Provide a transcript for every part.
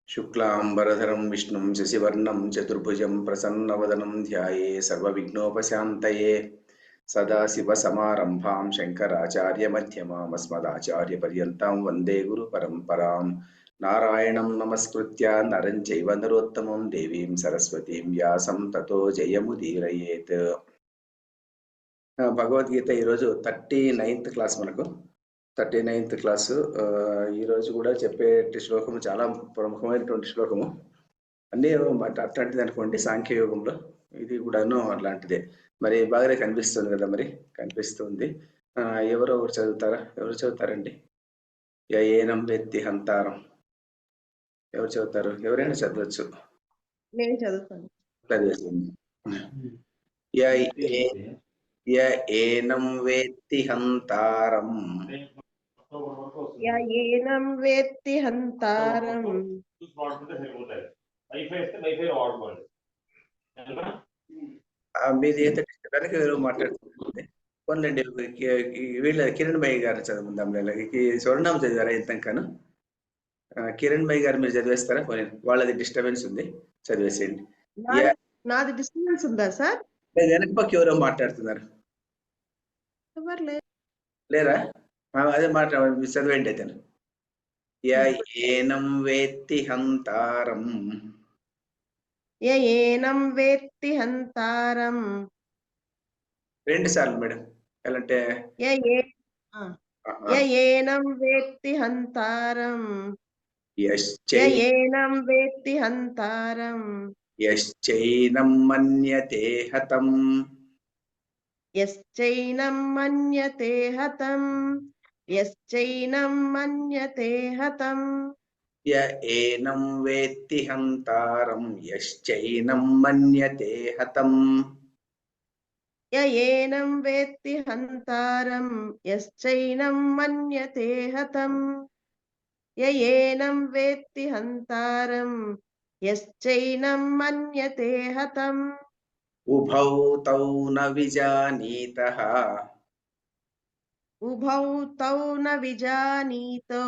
शुक्लांबरधरं विष्णुं शशिवर्णं चतुर्भुजं प्रसन्नवदनं ध्याये सर्वविघ्नोपशान्तये सदाशिवसमारम्भां शङ्कराचार्यमध्यमाम् अस्मदाचार्यपर्यन्तां वन्दे गुरुपरम्परां नारायणं नमस्कृत्य नरं चैव नरोत्तमं देवीं सरस्वतीं व्यासं ततो जयमुदीरयेत्। భగవద్గీత ఈరోజు 39th క్లాస్, మనకు 39th క్లాసు. ఈరోజు కూడా చెప్పే శ్లోకము చాలా ప్రముఖమైనటువంటి శ్లోకము. అన్నీ అట్లాంటిది అనుకోండి, సాంఖ్యయోగంలో ఇది కూడాను అట్లాంటిదే. మరి బాగానే కనిపిస్తుంది కదా, మరి కనిపిస్తుంది. ఎవరు చదువుతారా? ఎవరు చదువుతారండి? ఏనం వెత్తి హంతారం ఎవరు చదువుతారు? ఎవరైనా చదవచ్చు. నేను చదువుతాను. చదివేసింది. ఏనం వేత్తి హంతారం ఏనం వేత్తి హంతారం మీది ఏంటంటే మాట్లాడుతుంది. పోన్లేండి, వీళ్ళ కిరణ్ భాయ్ గారు చదువుకుందాం. స్వర్ణం చదివారా ఇంతకాను? కిరణ్ భాయ్ గారు మీరు చదివేస్తారా? వాళ్ళది డిస్టర్బెన్స్ ఉంది, చదివేసేయండి. నాది డిస్టర్బెన్స్ ఉందా సార్? వెనక పక్క ఎవరో మాట్లాడుతున్నారు, లేరా? అదే మాట్లాడు, చదివేండి అయితే. ఏనం వేత్తి హంతారం ఏనం వేత్తి హంతారం. 2 సార్లు మేడం. ఎలా అంటే ఏనం వేత్తి హంతారం ఏనం వేత్తి హంతారం యశ్చైనం మన్యతే హతం యశ్చైనం మన్యతే హతం యశ్చైనం మన్యతే హతం. ఏనం వేత్తి హంతారం యశ్చైనం మన్యతే హతం ఏనం వేత్తి హంతారం యశ్చైనం మన్యతే హతం ఏనం వేత్తి హంతారం యశ్చైనం మన్యతే హతం. ఉభౌ తౌ న విజానీతః ఉభౌ తౌ న విజానీతో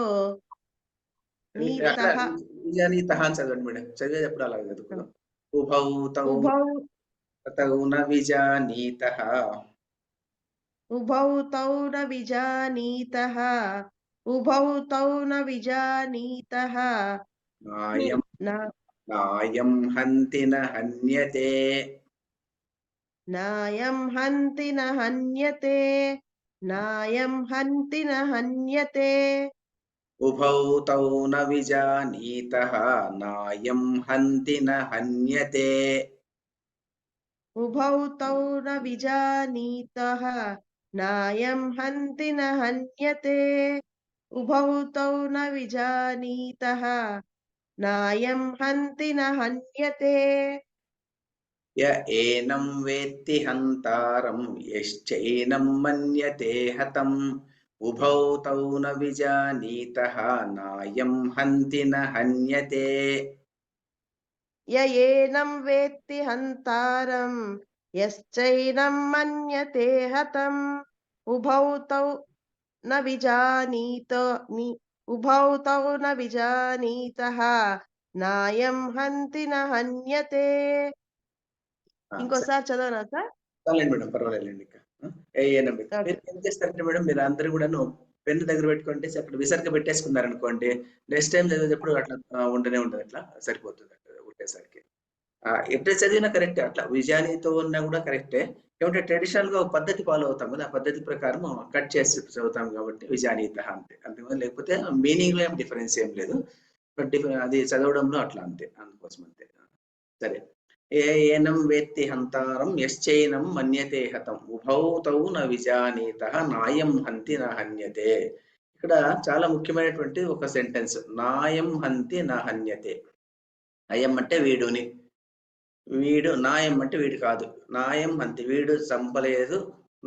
విజానీతః అని చదవండి మేడం. చదివేటప్పుడు అలాగే చదువుకుందాం. ఉభౌ తౌ న విజానీతః ఉభౌ తౌ న విజానీతః ఉభౌ తౌ న విజానీతః నాయం హంతి న హన్యతే నాయం హంతి న హన్యతే నాయం హంతి న హన్యతే. ఉభౌ తౌ న విజానీతః నాయం హంతి న హన్యతే ఉభౌ తౌ న విజానీతః నాయం హంతి న హన్యతే ఉభౌ తౌ న విజానీతః నాయం హంతి న హన్యతే. ఏనం వేత్తి హంతారం యశ్చైనం మన్యతే హతం ఉభౌ తౌ న విజానీతః నాయం హంతి న హన్యతే. ఏనం వేత్తి హంతారం యశ్చైనం మన్యతే హతం ఉభౌ తౌ న విజానీతః నాయం హంతి న హన్యతే. ఇంకోసారి చదవనా సార్? చాలండి మేడం, పర్వాలేదండి. ఏం చేస్తారంటే మేడం, మీరు అందరూ కూడాను పెన్ను దగ్గర పెట్టుకుంటే అక్కడ విసర్గ పెట్టేసుకున్నారనుకోండి, నెక్స్ట్ టైం చదివేటప్పుడు అట్లా ఉండనే ఉండదు, అట్లా సరిపోతుంది ఉండేసరికి. ఎట్లా చదివినా కరెక్టే, అట్లా విజయానితో ఉన్నా కూడా కరెక్టే. ఏమంటే ట్రెడిషనల్ గా ఒక పద్ధతి ఫాలో అవుతాం కదా, ఆ పద్ధతి ప్రకారం కట్ చేసి చదువుతాం కాబట్టి విజయానీత అంతే. అంతేకాదు, లేకపోతే మీనింగ్ లో ఏం డిఫరెన్స్ ఏం లేదు, బట్ అది చదవడంలో అట్లా అంతే, అందుకోసం అంతే. సరే. ఏనం వేత్తి హంతారం యశ్చైనం మన్యతే హతం ఉభౌ తౌ న విజానీతః నాయం హంతి న హన్యతే. ఇక్కడ చాలా ముఖ్యమైనటువంటి ఒక సెంటెన్స్, నాయం హంతి న హన్యతే. అయం అంటే వీడుని, వీడు. నాయం అంటే వీడు కాదు. నాయం హంతి, వీడు చంపలేదు.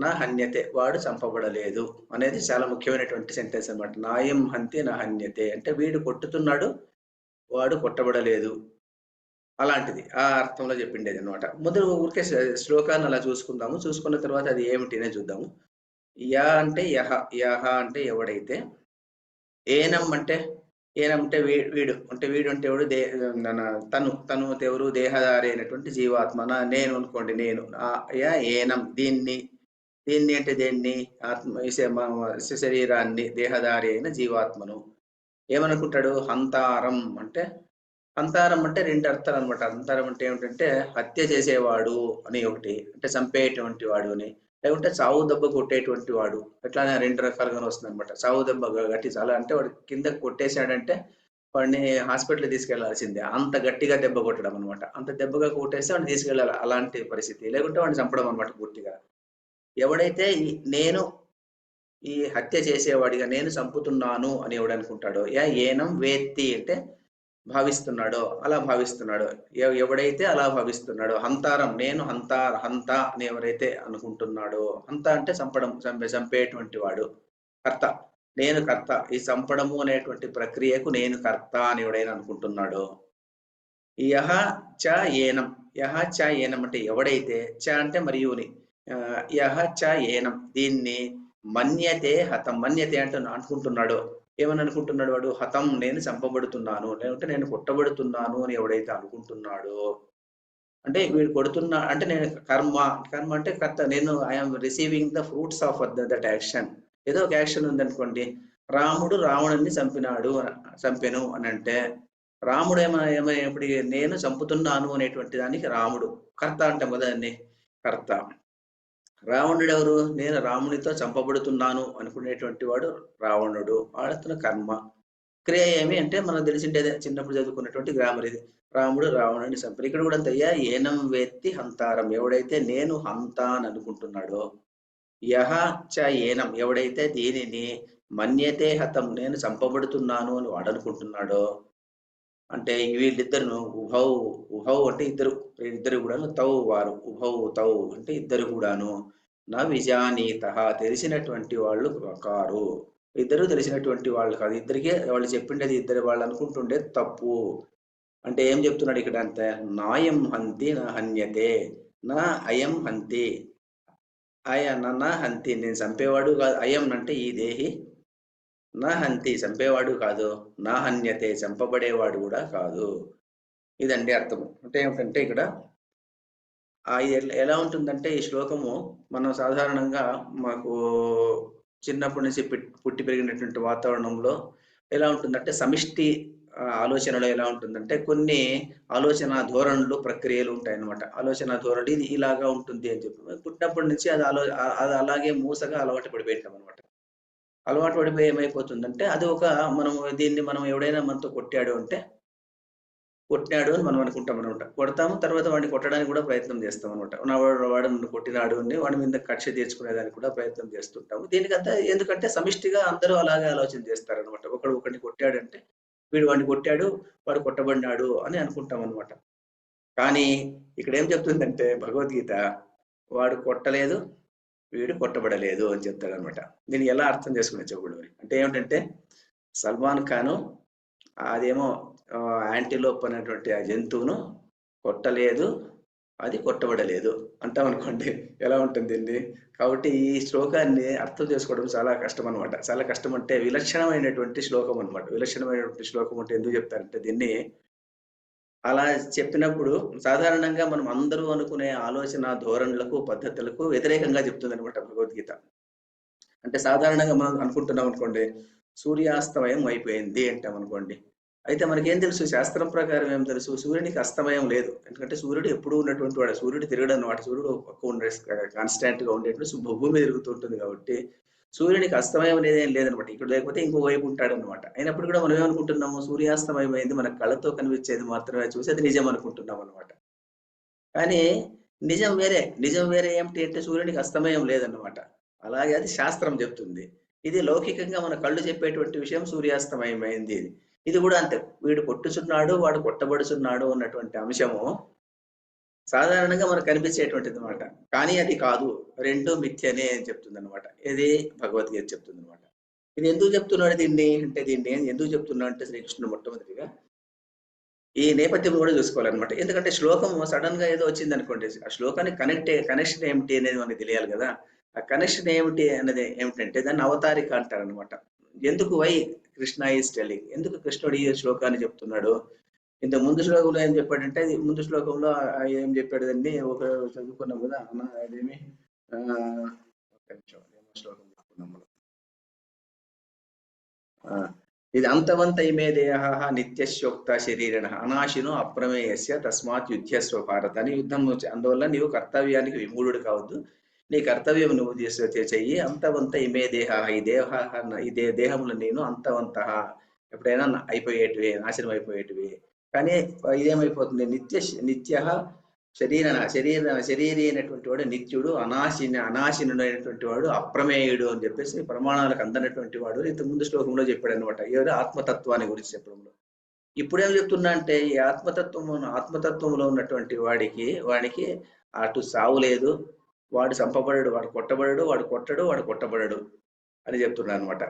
నా హన్యతే, వాడు చంపబడలేదు అనేది చాలా ముఖ్యమైనటువంటి సెంటెన్స్ అన్నమాట. నాయం హంతి నా హన్యతే అంటే వీడు కొట్టుతున్నాడు, వాడు కొట్టబడలేదు, అలాంటిది ఆ అర్థంలో చెప్పిండేది అనమాట. మొదలు ఊరికే శ్లోకాన్ని అలా చూసుకుందాము, చూసుకున్న తర్వాత అది ఏమిటినే చూద్దాము. యా అంటే యహ, యహ అంటే ఎవడైతే, ఏనం అంటే ఏనం అంటే వీడు అంటే వీడు అంటే ఎవడు తను ఎవరు దేహధారి అయినటువంటి జీవాత్మ నేను అనుకోండి నేను ఏనం దీన్ని అంటే దేన్ని శరీరాన్ని దేహధారి అయిన జీవాత్మను ఏమనుకుంటాడు హంతారం అంటే రెండు అర్థాలు అనమాట. హంతారం అంటే ఏమిటంటే హత్య చేసేవాడు అని ఒకటి, అంటే చంపేటువంటి వాడు అని, లేకుంటే చావు దెబ్బ కొట్టేటువంటి వాడు. ఎట్లానే రెండు రకాలుగానే వస్తుంది అనమాట. చావు దెబ్బ గట్టి చాలా అంటే వాడు కింద కొట్టేశాడంటే వాడిని హాస్పిటల్ తీసుకెళ్లాల్సిందే, అంత గట్టిగా దెబ్బ కొట్టడం అనమాట. అంత దెబ్బగా కొట్టేస్తే వాడిని తీసుకెళ్ళాలి, అలాంటి పరిస్థితి. లేకుంటే వాడిని చంపడం అనమాట పూర్తిగా. ఎవడైతే నేను ఈ హత్య చేసేవాడిగా నేను చంపుతున్నాను అని ఎవడనుకుంటాడో ఏనం వేత్తి అంటే భావిస్తున్నాడో, అలా భావిస్తున్నాడో, ఎవడైతే అలా భావిస్తున్నాడో, హంతారం నేను హంత అని ఎవరైతే అనుకుంటున్నాడో, హంత అంటే చంపేటువంటి వాడు, కర్త, నేను కర్త, ఈ చంపడము అనేటువంటి ప్రక్రియకు నేను కర్త అని ఎవడైనా అనుకుంటున్నాడో, యహ చ ఏనం, యహ చ ఏనం అంటే ఎవడైతే, చ అంటే మరియుని, యహ చ ఏనం దీన్ని మన్యతే హతం, మన్యతే అంటే అనుకుంటున్నాడో, ఏమని అనుకుంటున్నాడు వాడు, హతం నేను చంపబడుతున్నాను, లేదంటే నేను కొట్టబడుతున్నాను అని ఎవడైతే అనుకుంటున్నాడో, అంటే వీడు కొడుతున్నా అంటే నేను కర్మ అంటే కర్త, నేను I'm receiving the fruits of that action. ఏదో ఒక యాక్షన్ ఉందనుకోండి, రాముడు రావణుని చంపెను అని అంటే రాముడు ఇప్పుడు నేను చంపుతున్నాను అనేటువంటి దానికి రాముడు కర్త అంటాం కదా, దాన్ని కర్త. రావణుడు ఎవరు, నేను రామునితో చంపబడుతున్నాను అనుకునేటువంటి వాడు రావణుడు, ఆడుతున్న కర్మ. క్రియ ఏమి అంటే మనం తెలిసిండేదే, చిన్నప్పుడు చదువుకున్నటువంటి గ్రామర్ ఇది, రాముడు రావణుని చంపరు. ఇక్కడ కూడా అంతయ్యా ఏనం వేత్తి హంతారం, ఎవడైతే నేను హంత అని అనుకుంటున్నాడో, యహ చ ఏనం ఎవడైతే దీనిని మన్యతే హతం నేను చంపబడుతున్నాను అని వాడనుకుంటున్నాడో, అంటే వీళ్ళిద్దరు ఉభౌ అంటే ఇద్దరు కూడాను, తౌ వారు, ఉభౌ తౌ అంటే ఇద్దరు కూడాను, నా విజానీత తెలిసినటువంటి వాళ్ళు కారు, ఇద్దరు తెలిసినటువంటి వాళ్ళు కాదు. ఇద్దరికే వాళ్ళు చెప్పిండేది ఇద్దరు వాళ్ళు అనుకుంటుండేది తప్పు. అంటే ఏం చెప్తున్నాడు ఇక్కడ అంతే, నాయం హంతి నా హన్యతే, నా అయం హంతి, నా హంతి నేను చంపేవాడు కాదు, అయం అంటే ఈ దేహి, నా హంతి చంపేవాడు కాదు, నా హన్యతే చంపబడేవాడు కూడా కాదు. ఇదండి అర్థము. అంటే ఏమిటంటే ఇక్కడ ఎలా ఉంటుందంటే ఈ శ్లోకము మనం సాధారణంగా మాకు చిన్నప్పటి నుంచి పుట్టి పెరిగినటువంటి వాతావరణంలో ఎలా ఉంటుందంటే సమిష్టి ఆలోచనలో ఎలా ఉంటుందంటే కొన్ని ఆలోచన ధోరణులు ప్రక్రియలు ఉంటాయన్నమాట. ఆలోచన ధోరణి ఇది ఇలాగా ఉంటుంది అని చెప్పి పుట్టినప్పటి నుంచి అది అలాగే మూసగా అలవాటు పడిపోయింటాం అనమాట. అలవాటు పడిపోయి ఏమైపోతుందంటే అది ఒక దీన్ని మనం ఎవడైనా మనతో కొట్టాడు అని మనం అనుకుంటాం అనమాట. కొడతాము, తర్వాత వాడిని కొట్టడానికి కూడా ప్రయత్నం చేస్తాం అనమాట. వాడు నన్ను కొట్టినాడు అని వాడి మీద కక్ష తీర్చుకునేదానికి కూడా ప్రయత్నం చేస్తుంటాము. దీనికంతా ఎందుకంటే సమిష్టిగా అందరూ అలాగే ఆలోచన చేస్తారనమాట. ఒకడిని కొట్టాడంటే వీడు వాడిని కొట్టాడు, వాడు కొట్టబడినాడు అని అనుకుంటాం అనమాట. కానీ ఇక్కడ ఏం చెప్తుందంటే భగవద్గీత, వాడు కొట్టలేదు, వీడు కొట్టబడలేదు అని చెప్తాడు అనమాట. దీన్ని ఎలా అర్థం చేసుకునే చెవుడు అంటే ఏమిటంటే, సల్మాన్ ఖాను అదేమో యాంటీలోప్ అనేటువంటి ఆ జంతువును కొట్టలేదు, అది కొట్టబడలేదు అంటాం అనుకోండి, ఎలా ఉంటుంది. కాబట్టి ఈ శ్లోకాన్ని అర్థం చేసుకోవడం చాలా కష్టం అనమాట. చాలా కష్టం అంటే విలక్షణమైనటువంటి శ్లోకం అనమాట. విలక్షణమైనటువంటి శ్లోకం అంటే ఎందుకు చెప్తారంటే, దీన్ని అలా చెప్పినప్పుడు సాధారణంగా మనం అందరూ అనుకునే ఆలోచన ధోరణులకు పద్ధతులకు వ్యతిరేకంగా చెప్తుంది అనమాట భగవద్గీత. అంటే సాధారణంగా మనం అనుకుంటున్నాం అనుకోండి, సూర్యాస్తమయం అయిపోయింది అంటాం అనుకోండి. అయితే మనకేం తెలుసు, శాస్త్రం ప్రకారం ఏం తెలుసు, సూర్యునికి అస్తమయం లేదు. ఎందుకంటే సూర్యుడు ఎప్పుడూ ఉన్నటువంటి వాడు, సూర్యుడు తిరగడం అన్నమాట. సూర్యుడు కాన్స్టాంట్ గా ఉండేటువంటి భూమి తిరుగుతూ ఉంటుంది కాబట్టి సూర్యునికి అస్తమయం అనేది ఏం లేదనమాట. ఇక్కడ లేకపోతే ఇంకో వైపు ఉంటాడు అనమాట. అయినప్పుడు కూడా మనం ఏమనుకుంటున్నాము, సూర్యాస్తమయం అయింది, మన కళ్ళతో కనిపించేది మాత్రమే చూసి అది నిజం అనుకుంటున్నాం అనమాట. కానీ నిజం వేరే ఏమిటి అంటే సూర్యునికి అస్తమయం లేదన్నమాట. అలాగే అది శాస్త్రం చెప్తుంది. ఇది లౌకికంగా మన కళ్ళు చెప్పేటువంటి విషయం సూర్యాస్తమయం అయింది. ఇది కూడా అంతే, వీడు కొట్టుచున్నాడు, వాడు కొట్టబడుచున్నాడు అన్నటువంటి అంశము సాధారణంగా మనకు కనిపించేటువంటిది అనమాట. కానీ అది కాదు, రెండు మిథ్యనే అని చెప్తుంది అనమాట. ఇది భగవద్గీత చెప్తుంది అనమాట. ఇది ఎందుకు చెప్తున్నాడు దీన్ని అంటే, దీన్ని ఎందుకు చెప్తున్నాడు అంటే శ్రీకృష్ణుడు మొట్టమొదటిగా ఈ నేపథ్యం కూడా చూసుకోవాలన్నమాట. ఎందుకంటే శ్లోకము సడన్ గా ఏదో వచ్చింది అనుకోండి, ఆ శ్లోకానికి కనెక్షన్ ఏమిటి అనేది మనకి తెలియాలి కదా. ఆ కనెక్షన్ ఏమిటి అనేది ఏమిటంటే దాన్ని అవతారిక అంటారనమాట. ఎందుకు కృష్ణ ఈస్ టెలింగ్. ఎందుకు కృష్ణుడు ఈ శ్లోకాన్ని చెప్తున్నాడు? ఇంత ముందు శ్లోకంలో ఏం చెప్పాడంటే, ముందు శ్లోకంలో ఏం చెప్పాడు దాన్ని ఒక చదువుకున్నాం కదా అన్న, అదేమి శ్లోకం చెప్పుకున్నాం మనం. ఇది అంతవంత ఇమే దేహ నిత్యశోక్త శరీరణ అనాశినో అప్రమేయస్య తస్మాత్ యుద్ధస్వ భారత అని. యుద్ధం అందువల్ల నీవు కర్తవ్యానికి విమూఢుడు కావద్దు, నీ కర్తవ్యం నువ్వు చెయ్యి. అంతవంత ఇమే దేహ, ఈ దేహములు నేను అంతవంత ఎప్పుడైనా అయిపోయేటివి, నాశనం అయిపోయేటివి. కానీ ఇదేమైపోతుంది, నిత్య శరీరీ అయినటువంటి వాడు నిత్యుడు, అనాశినుడైనటువంటి వాడు, అప్రమేయుడు అని చెప్పేసి ప్రమాణాలకు అందనటువంటి వాడు ఇంత ముందు శ్లోకంలో చెప్పాడు అనమాట. ఎవరు ఆత్మతత్వాన్ని గురించి చెప్పడంలో. ఇప్పుడేం చెప్తున్నా అంటే, ఈ ఆత్మతత్వంలో ఉన్నటువంటి వాడికి అటు సావు లేదు, వాడు చంపబడడు, వాడు కొట్టబడడు, వాడు కొట్టబడడు అని చెప్తున్నాను అనమాట.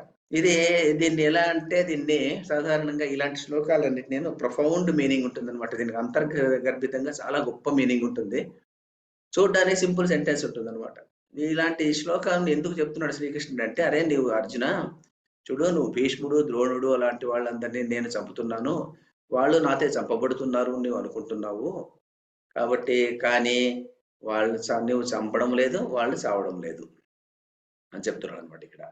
దీన్ని ఎలా అంటే, దీన్ని సాధారణంగా ఇలాంటి శ్లోకాలన్నిటి నేను ప్రొఫౌండ్ మీనింగ్ ఉంటుంది అనమాట. దీనికి అంతర్గర్భితంగా చాలా గొప్ప మీనింగ్ ఉంటుంది. చూడడానికి సింపుల్ సెంటెన్స్ ఉంటుంది అనమాట. ఇలాంటి శ్లోకాలను ఎందుకు చెప్తున్నాడు శ్రీకృష్ణుడు అంటే, అరే నీవు అర్జున చూడు, నువ్వు భీష్ముడు, ద్రోణుడు అలాంటి వాళ్ళందరినీ నేను చంపుతున్నాను, వాళ్ళు నాతో చంపబడుతున్నారు నువ్వు అనుకుంటున్నావు కాబట్టి, కానీ నువ్వు చంపడం లేదు, వాళ్ళు చావడం లేదు అని చెప్తున్నాడు అనమాట ఇక్కడ.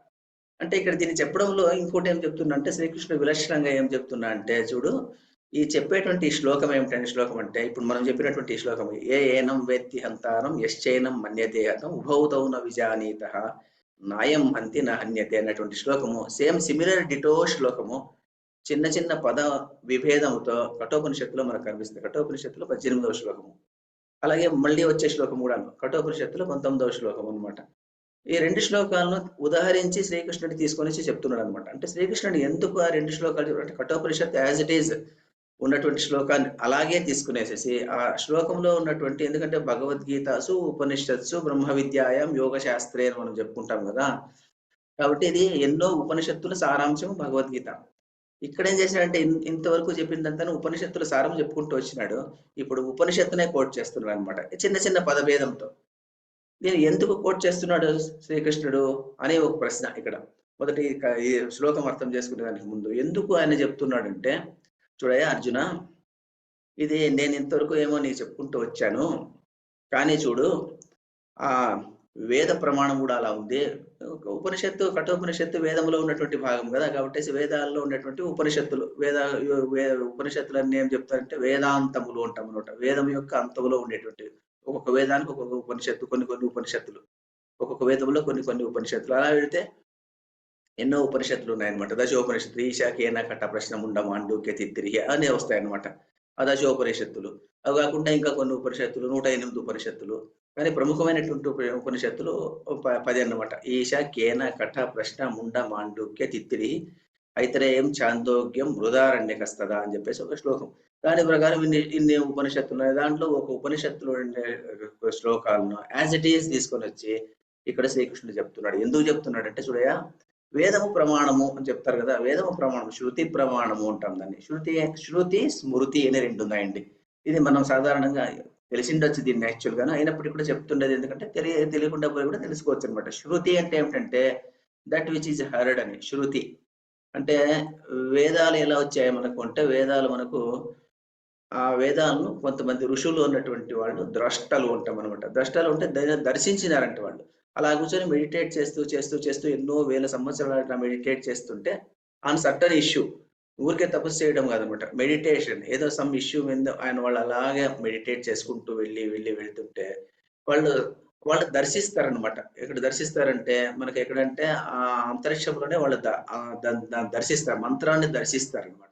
అంటే ఇక్కడ దీన్ని చెప్పడంలో ఇంకోటి ఏం చెప్తున్నా అంటే, శ్రీకృష్ణుడు విలక్షణంగా ఏం చెప్తున్నా అంటే, చూడు ఈ చెప్పేటువంటి శ్లోకం ఏమిటంటే, శ్లోకం అంటే ఇప్పుడు మనం చెప్పినటువంటి శ్లోకం, ఏనం వేత్తి హంతారం యశ్చైనం మన్యతే హతం ఉభౌతౌ న విజానీతః నాయం హంతి న హన్యతే అన్నటువంటి శ్లోకము సేమ్ సిమిలర్ డిటో శ్లోకము చిన్న చిన్న పద విభేదంతో కఠోపనిషత్తులో మనకు కనిపిస్తుంది. కఠోపనిషత్తులో 18వ శ్లోకము, అలాగే మళ్ళీ వచ్చే శ్లోకం కూడా కఠోపనిషత్తులో 19వ శ్లోకం అనమాట. ఈ రెండు శ్లోకాలను ఉదాహరించి శ్రీకృష్ణుడు తీసుకొని చెప్తున్నాడు అనమాట. అంటే శ్రీకృష్ణుడు ఎందుకు ఆ రెండు శ్లోకాలు అంటే, కఠోపనిషత్ యాజ్ ఇట్ ఈజ్ ఉన్నటువంటి శ్లోకాన్ని అలాగే తీసుకునేసేసి ఆ శ్లోకంలో ఉన్నటువంటి, ఎందుకంటే భగవద్గీతసు ఉపనిషత్సు బ్రహ్మ విద్యాయం యోగ శాస్త్రే అని మనం చెప్పుకుంటాం కదా, కాబట్టి ఇది ఎన్నో ఉపనిషత్తుల సారాంశం భగవద్గీత. ఇక్కడ ఏం చేసినాడంటే, ఇంతవరకు చెప్పిందంతా ఉపనిషత్తుల సారం చెప్పుకుంటూ వచ్చినాడు. ఇప్పుడు ఉపనిషత్తునే కోట్ చేస్తున్నాడు అనమాట, చిన్న చిన్న పదభేదంతో. నేను ఎందుకు కోట్ చేస్తున్నాడు శ్రీకృష్ణుడు అనే ఒక ప్రశ్న ఇక్కడ. మొదటి ఈ శ్లోకం అర్థం చేసుకునే దానికి ముందు ఎందుకు ఆయన చెప్తున్నాడంటే, చూడయ్యా అర్జున, ఇది నేను ఇంతవరకు ఏమో నీకు చెప్పుకుంటూ వచ్చాను, కానీ చూడు ఆ వేద ప్రమాణం కూడా అలా ఉంది. ఉపనిషత్తు కఠోపనిషత్తు వేదంలో ఉన్నటువంటి భాగం కదా, కాబట్టి వేదాల్లో ఉన్నటువంటి ఉపనిషత్తులు ఉపనిషత్తులన్నీ ఏం చెప్తారంటే వేదాంతములు అంటాం అనమాట. వేదం యొక్క అంతములో ఉండేటువంటి ఒక్కొక్క వేదానికి ఒక్కొక్క ఉపనిషత్తు, కొన్ని ఉపనిషత్తులు, ఒక్కొక్క వేదంలో కొన్ని ఉపనిషత్తులు. అలా వెళితే ఎన్నో ఉపనిషత్తులు ఉన్నాయన్నమాట. దశోపనిషత్తులు ఈశాకేన కట్ట ప్రశ్న ముండ మాండూక్య తిత్తిరిహ అనే వస్తాయన్నమాట ఆ దశోపనిషత్తులు. అవి కాకుండా ఇంకా కొన్ని ఉపనిషత్తులు, 108 ఉపనిషత్తులు. కానీ ప్రముఖమైనటువంటి ఉపనిషత్తులు 10 అన్నమాట. ఈశాకేన కట్ట ప్రశ్న ముండ మాండూక్య తిత్తిరి ఐతరేయం చాందోగ్యం బృదారణ్యకస్తదా అని చెప్పేసి ఒక శ్లోకం. దాని ప్రకారం ఇన్ని ఉపనిషత్తులు ఉన్నాయి. దాంట్లో ఒక ఉపనిషత్తులు ఉండే శ్లోకాలను యాజ్ ఇట్ ఈజ్ తీసుకొని వచ్చి ఇక్కడ శ్రీకృష్ణుడు చెప్తున్నాడు. ఎందుకు చెప్తున్నాడు అంటే, చూడయా, వేదము ప్రమాణము అని చెప్తారు కదా, వేదము ప్రమాణం, శృతి ప్రమాణము అంటాం దాన్ని. శృతి స్మృతి అనే రెండు ఉన్నాయండి. ఇది మనం సాధారణంగా తెలిసిండొచ్చు దీన్ని యాక్చువల్ గాను, అయినప్పటికీ కూడా చెప్తుండేది ఎందుకంటే తెలియకుండా పోయి కూడా తెలుసుకోవచ్చు అనమాట. శృతి అంటే ఏమిటంటే దట్ విచ్ ఈజ్ హర్డ్ అని. శృతి అంటే వేదాలు ఎలా వచ్చాయి మనకు అంటే, వేదాలు మనకు ఆ వేదాలను కొంతమంది ఋషులు ఉన్నటువంటి వాళ్ళు ద్రష్టలు ఉంటాం అనమాట. ద్రష్టలు ఉంటే దర్శించినారంటే వాళ్ళు అలా కూర్చొని మెడిటేట్ చేస్తూ ఎన్నో వేల సంవత్సరాలు అట్లా మెడిటేట్ చేస్తుంటే ఆన్ సర్టన్ ఇష్యూ, ఊరికే తపస్సు చేయడం కాదనమాట, మెడిటేషన్, ఏదో సమ్ ఇష్యూ మీద వాళ్ళు అలాగే మెడిటేట్ చేసుకుంటూ వెళ్తుంటే వాళ్ళు దర్శిస్తారనమాట. ఎక్కడ దర్శిస్తారంటే మనకి ఎక్కడంటే ఆ అంతరిక్షంలోనే వాళ్ళు దర్శిస్తారు, మంత్రాన్ని దర్శిస్తారనమాట.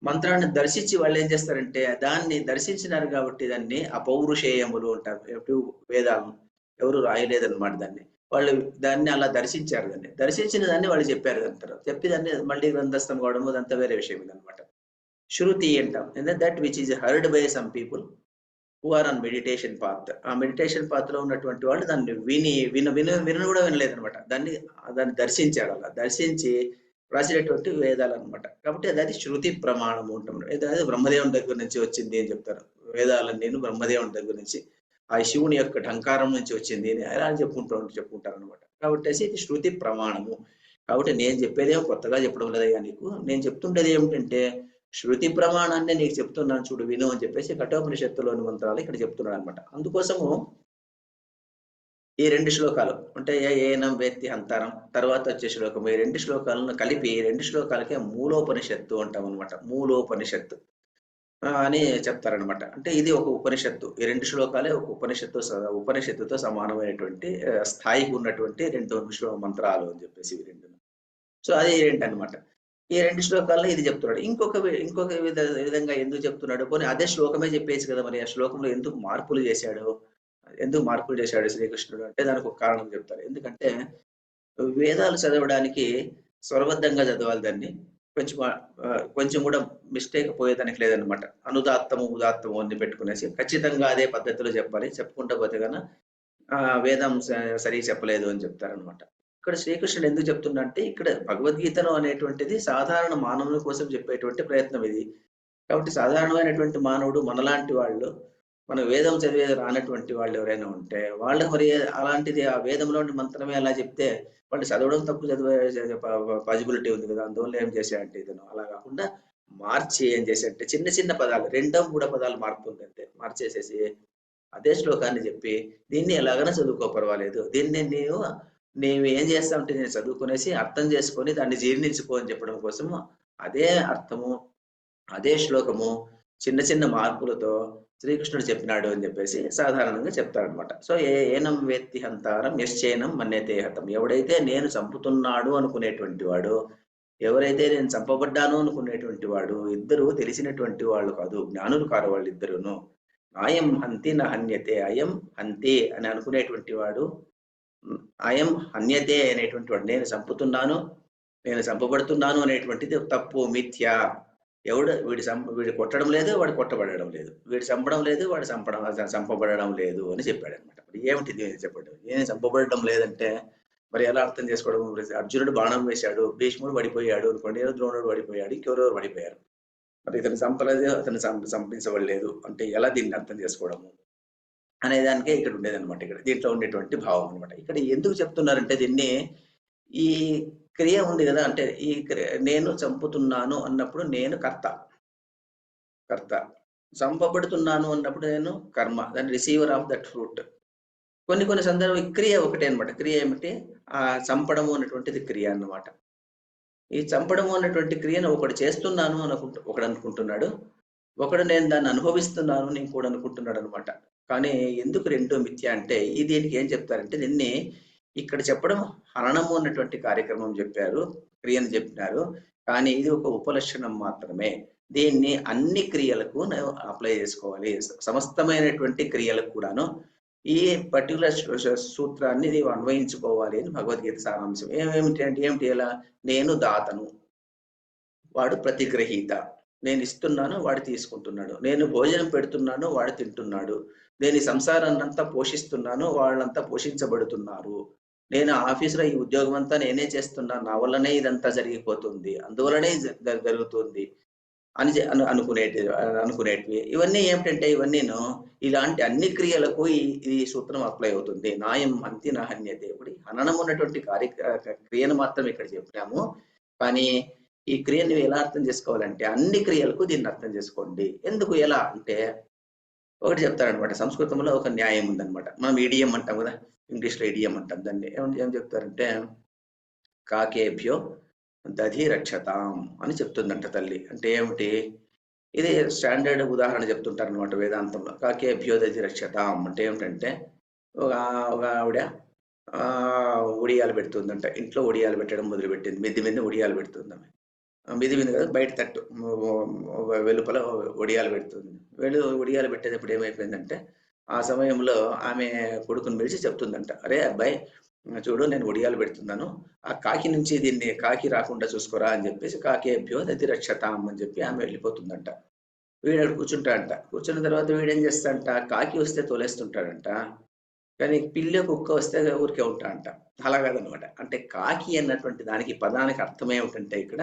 మంత్రాన్ని దర్శించి వాళ్ళు ఏం చేస్తారంటే, దాన్ని దర్శించినారు కాబట్టి దాన్ని అపౌరుషేయములు అంటారు. ఎప్పుడు వేదాలను ఎవరు రాయలేదన్నమాట, వాళ్ళు దాన్ని అలా దర్శించారు. దర్శించిన దాన్ని వాళ్ళు చెప్పారు. అంటారు, చెప్పి దాన్ని మళ్ళీ గ్రంథస్థం కావడం అదంతా వేరే విషయం ఇదనమాట. శృతి అంటాం, that which is heard by some people who are on meditation path. ఆ మెడిటేషన్ పాత్ లో ఉన్నటువంటి వాళ్ళు దాన్ని వినను కూడా వినలేదనమాట, దాన్ని దర్శించారు. అలా దర్శించి రాసినటువంటి వేదాలు అనమాట. కాబట్టి అది శృతి ప్రమాణము ఉంటాం. అది బ్రహ్మదేవుని దగ్గర నుంచి వచ్చింది అని చెప్తారు. వేదాలను నేను బ్రహ్మదేవుని దగ్గర నుంచి, ఆ శివుని యొక్క ఢంకారం నుంచి వచ్చింది అని అలా చెప్పుకుంటారు అనమాట. కాబట్టి ఇది శృతి ప్రమాణము. కాబట్టి నేను చెప్పేదేమో కొత్తగా చెప్పడం లేదయ్యా నీకు. నేను చెప్తుండేది ఏమిటంటే శృతి ప్రమాణాన్నే నీకు చెప్తున్నాను చూడు విను అని చెప్పేసి కఠోపనిషత్తులోని మంత్రాలు ఇక్కడ చెప్తున్నాడు అనమాట. అందుకోసము ఈ 2 శ్లోకాలు అంటే ఏనం వేత్తి హంతారం తర్వాత వచ్చే శ్లోకం. ఈ 2 శ్లోకాలను కలిపి 2 శ్లోకాలకే మూలోపనిషత్తు అంటామనమాట. మూలోపనిషత్తు అని చెప్తారనమాట. అంటే ఇది ఒక ఉపనిషత్తు. ఈ 2 శ్లోకాలే ఒక ఉపనిషత్తుతో సమానమైనటువంటి స్థాయికి ఉన్నటువంటి 2 మంత్రాలు అని చెప్పేసి ఇవి 2. సో అది ఏంటనమాట. ఈ 2 శ్లోకాల్లో ఇది చెప్తున్నాడు. ఇంకొక విధంగా ఎందుకు చెప్తున్నాడు? పోనీ అదే శ్లోకమే చెప్పేసి కదా మరి. ఆ శ్లోకంలో ఎందుకు మార్పులు చేశాడు? ఎందుకు మార్పులు చేశాడు శ్రీకృష్ణుడు అంటే దానికి ఒక కారణం చెప్తారు. ఎందుకంటే వేదాలు చదవడానికి స్వరబద్ధంగా చదవాలి దాన్ని. కొంచెం కూడా మిస్టేక్ పోయేదానికి లేదనమాట. అనుదాత్తము, ఉదాత్తము అన్ని పెట్టుకునేసి ఖచ్చితంగా అదే పద్ధతిలో చెప్పాలి. చెప్పుకుంటూ పోతే కన్నా వేదం సరిగ్గా చెప్పలేదు అని చెప్తారనమాట. ఇక్కడ శ్రీకృష్ణుడు ఎందుకు చెప్తుండంటే ఇక్కడ భగవద్గీతను అనేటువంటిది సాధారణ మానవుని కోసం చెప్పేటువంటి ప్రయత్నం ఇది. కాబట్టి సాధారణమైనటువంటి మానవుడు మనలాంటి వాళ్ళు, మన వేదం చదివేది రానటువంటి వాళ్ళు ఎవరైనా ఉంటే వాళ్ళకి మరి అలాంటిది ఆ వేదంలోని మంత్రమే అలా చెప్తే వాళ్ళు చదవడం తప్పు చదివే పాజిబిలిటీ ఉంది కదా. అందువల్ల ఏం చేశాడంటే ఇతను అలా కాకుండా మార్చి ఏం చేశాడంటే చిన్న చిన్న పదాలు 2, 3 పదాలు మార్పుంది అంతే. మార్చేసేసి అదే శ్లోకాన్ని చెప్పి దీన్ని ఎలాగైనా చదువుకో పర్వాలేదు. దీన్ని నీవు ఏం చేస్తావంటే నేను చదువుకునేసి అర్థం చేసుకొని దాన్ని జీర్ణించుకో అని చెప్పడం కోసము అదే అర్థము, అదే శ్లోకము చిన్న చిన్న మార్పులతో శ్రీకృష్ణుడు చెప్పినాడు అని చెప్పేసి సాధారణంగా చెప్తారనమాట. సో ఏనం వేత్తి హంతారం యశ్చేనం మన్యతే హతం. ఎవడైతే నేను చంపుతున్నాడు అనుకునేటువంటి వాడు, ఎవరైతే నేను చంపబడ్డాను అనుకునేటువంటి వాడు, ఇద్దరు తెలిసినటువంటి వాళ్ళు కాదు, జ్ఞానులు కారు వాళ్ళు ఇద్దరును. అయం హంతి నా హన్యతే, అయం హంతి అని అనుకునేటువంటి వాడు, అయం హన్యతే అనేటువంటి వాడు నేను చంపుతున్నాను, నేను చంపబడుతున్నాను అనేటువంటిది తప్పు, మిథ్య. వీడు కొట్టడం లేదు, వాడు కొట్టబడడం లేదు, వీడు చంపడం లేదు, వాడు చంపబడడం లేదు అని చెప్పాడు అనమాట. మరి ఏమిటి చెప్పడం? నేను చంపబడడం లేదంటే మరి ఎలా అర్థం చేసుకోవడం? అర్జునుడు బాణం వేశాడు, భీష్ముడు పడిపోయాడు అనుకోండి, ద్రోణుడు పడిపోయాడు, ఇంకెవరెవరు పడిపోయారు. మరి ఇతను చంపలేదు, అతను చంపించబడలేదు అంటే ఎలా దీన్ని అర్థం చేసుకోవడము అనేదానికే ఇక్కడ ఉండేదన్నమాట. ఇక్కడ దీంట్లో ఉండేటువంటి భావం అనమాట. ఇక్కడ ఎందుకు చెప్తున్నారంటే దీన్ని, ఈ క్రియ ఉంది కదా, అంటే ఈ నేను చంపుతున్నాను అన్నప్పుడు నేను కర్త, చంపబడుతున్నాను అన్నప్పుడు నేను కర్మ, దాని రిసీవర్ ఆఫ్ దట్ ఫ్రూట్. కొన్ని సందర్భం క్రియ ఒకటే అనమాట. క్రియ ఏమిటి? ఆ చంపడము అన్నటువంటిది క్రియ అన్నమాట. ఈ చంపడము అన్నటువంటి క్రియను ఒకడు చేస్తున్నాను ఒకడు అనుకుంటున్నాడు, ఒకడు నేను దాన్ని అనుభవిస్తున్నాను నేను కూడా అనుకుంటున్నాడు అనమాట. కానీ ఎందుకు 2 మిథ్య అంటే దీనికి ఏం చెప్తారంటే దీన్ని ఇక్కడ చెప్పడం హననము అన్నటువంటి కార్యక్రమం చెప్పారు, క్రియను చెప్పినారు. కానీ ఇది ఒక ఉపలక్షణం మాత్రమే. దీన్ని అన్ని క్రియలకు అప్లై చేసుకోవాలి. సమస్తమైనటువంటి క్రియలకు కూడాను ఈ పర్టికులర్ సూత్రాన్ని నీవు అన్వయించుకోవాలి అని భగవద్గీత సారాంశం. ఏమిటి ఎలా? నేను దాతను, వాడు ప్రతిగ్రహీత. నేను ఇస్తున్నాను, వాడు తీసుకుంటున్నాడు. నేను భోజనం పెడుతున్నాను, వాడు తింటున్నాడు. నేను ఈ సంసారాన్నంతా పోషిస్తున్నాను, వాళ్ళంతా పోషించబడుతున్నారు. నేను ఆఫీసులో ఈ ఉద్యోగం అంతా నేనే చేస్తున్నాను, నా వల్లనే ఇదంతా జరిగిపోతుంది, అందువల్లనే జరుగుతుంది అని అనుకునేటివి. ఇవన్నీ ఏమిటంటే ఇవన్నీను ఇలాంటి అన్ని క్రియలకు ఈ సూత్రం అప్లై అవుతుంది. నాయం హంతి నా హన్యతే. ఇప్పుడు హననం ఉన్నటువంటి క్రియను మాత్రం ఇక్కడ చెప్పినాము. కానీ ఈ క్రియను ఎలా అర్థం చేసుకోవాలంటే అన్ని క్రియలకు దీన్ని అర్థం చేసుకోండి. ఎందుకు ఎలా అంటే ఒకటి చెప్తారనమాట. సంస్కృతంలో ఒక న్యాయం ఉందనమాట. మనం ఇడియం అంటాం కదా, ఇంగ్లీష్లో ఇడియం అంటాం. దాన్ని ఏం చెప్తారంటే కాకేభ్యో దధి రక్షతాం అని చెప్తుందంట తల్లి. అంటే ఏమిటి? ఇది స్టాండర్డ్ ఉదాహరణ చెప్తుంటారు అనమాట వేదాంతంలో. కాకేభ్యో దధి రక్షతాం అంటే ఏమిటంటే ఒక ఆవిడ ఉడియాలు పెడుతుందంట. ఇంట్లో ఉడియాలు పెట్టడం మొదలుపెట్టింది. మిద్ది మీద ఉడియాలు పెడుతుంది ఆమె. మిది మీద కదా, బయట తట్టు వెలుపల ఒడియాలు పెడుతుంది. ఒడియాలు పెట్టేటప్పుడు ఏమైపోయిందంటే ఆ సమయంలో ఆమె కొడుకుని పిలిచి చెప్తుందంట, అరే అబ్బాయి చూడు, నేను ఒడియాలు పెడుతున్నాను, ఆ కాకి నుంచి దీన్ని కాకి రాకుండా చూసుకోరా అని చెప్పేసి కాకేభ్యో దధి రక్షతాం అని చెప్పి ఆమె వెళ్ళిపోతుందంట. వీడు కూర్చుంటాడంట. కూర్చున్న తర్వాత వీడేం చేస్తాడంట, కాకి వస్తే తోలేస్తుంటాడంట, కానీ పిల్లి కుక్క వస్తే ఊరికే ఉంటాడంట. అలా కాదనమాట. అంటే కాకి అన్నటువంటి దానికి పదానికి అర్థం ఏమిటంటే ఇక్కడ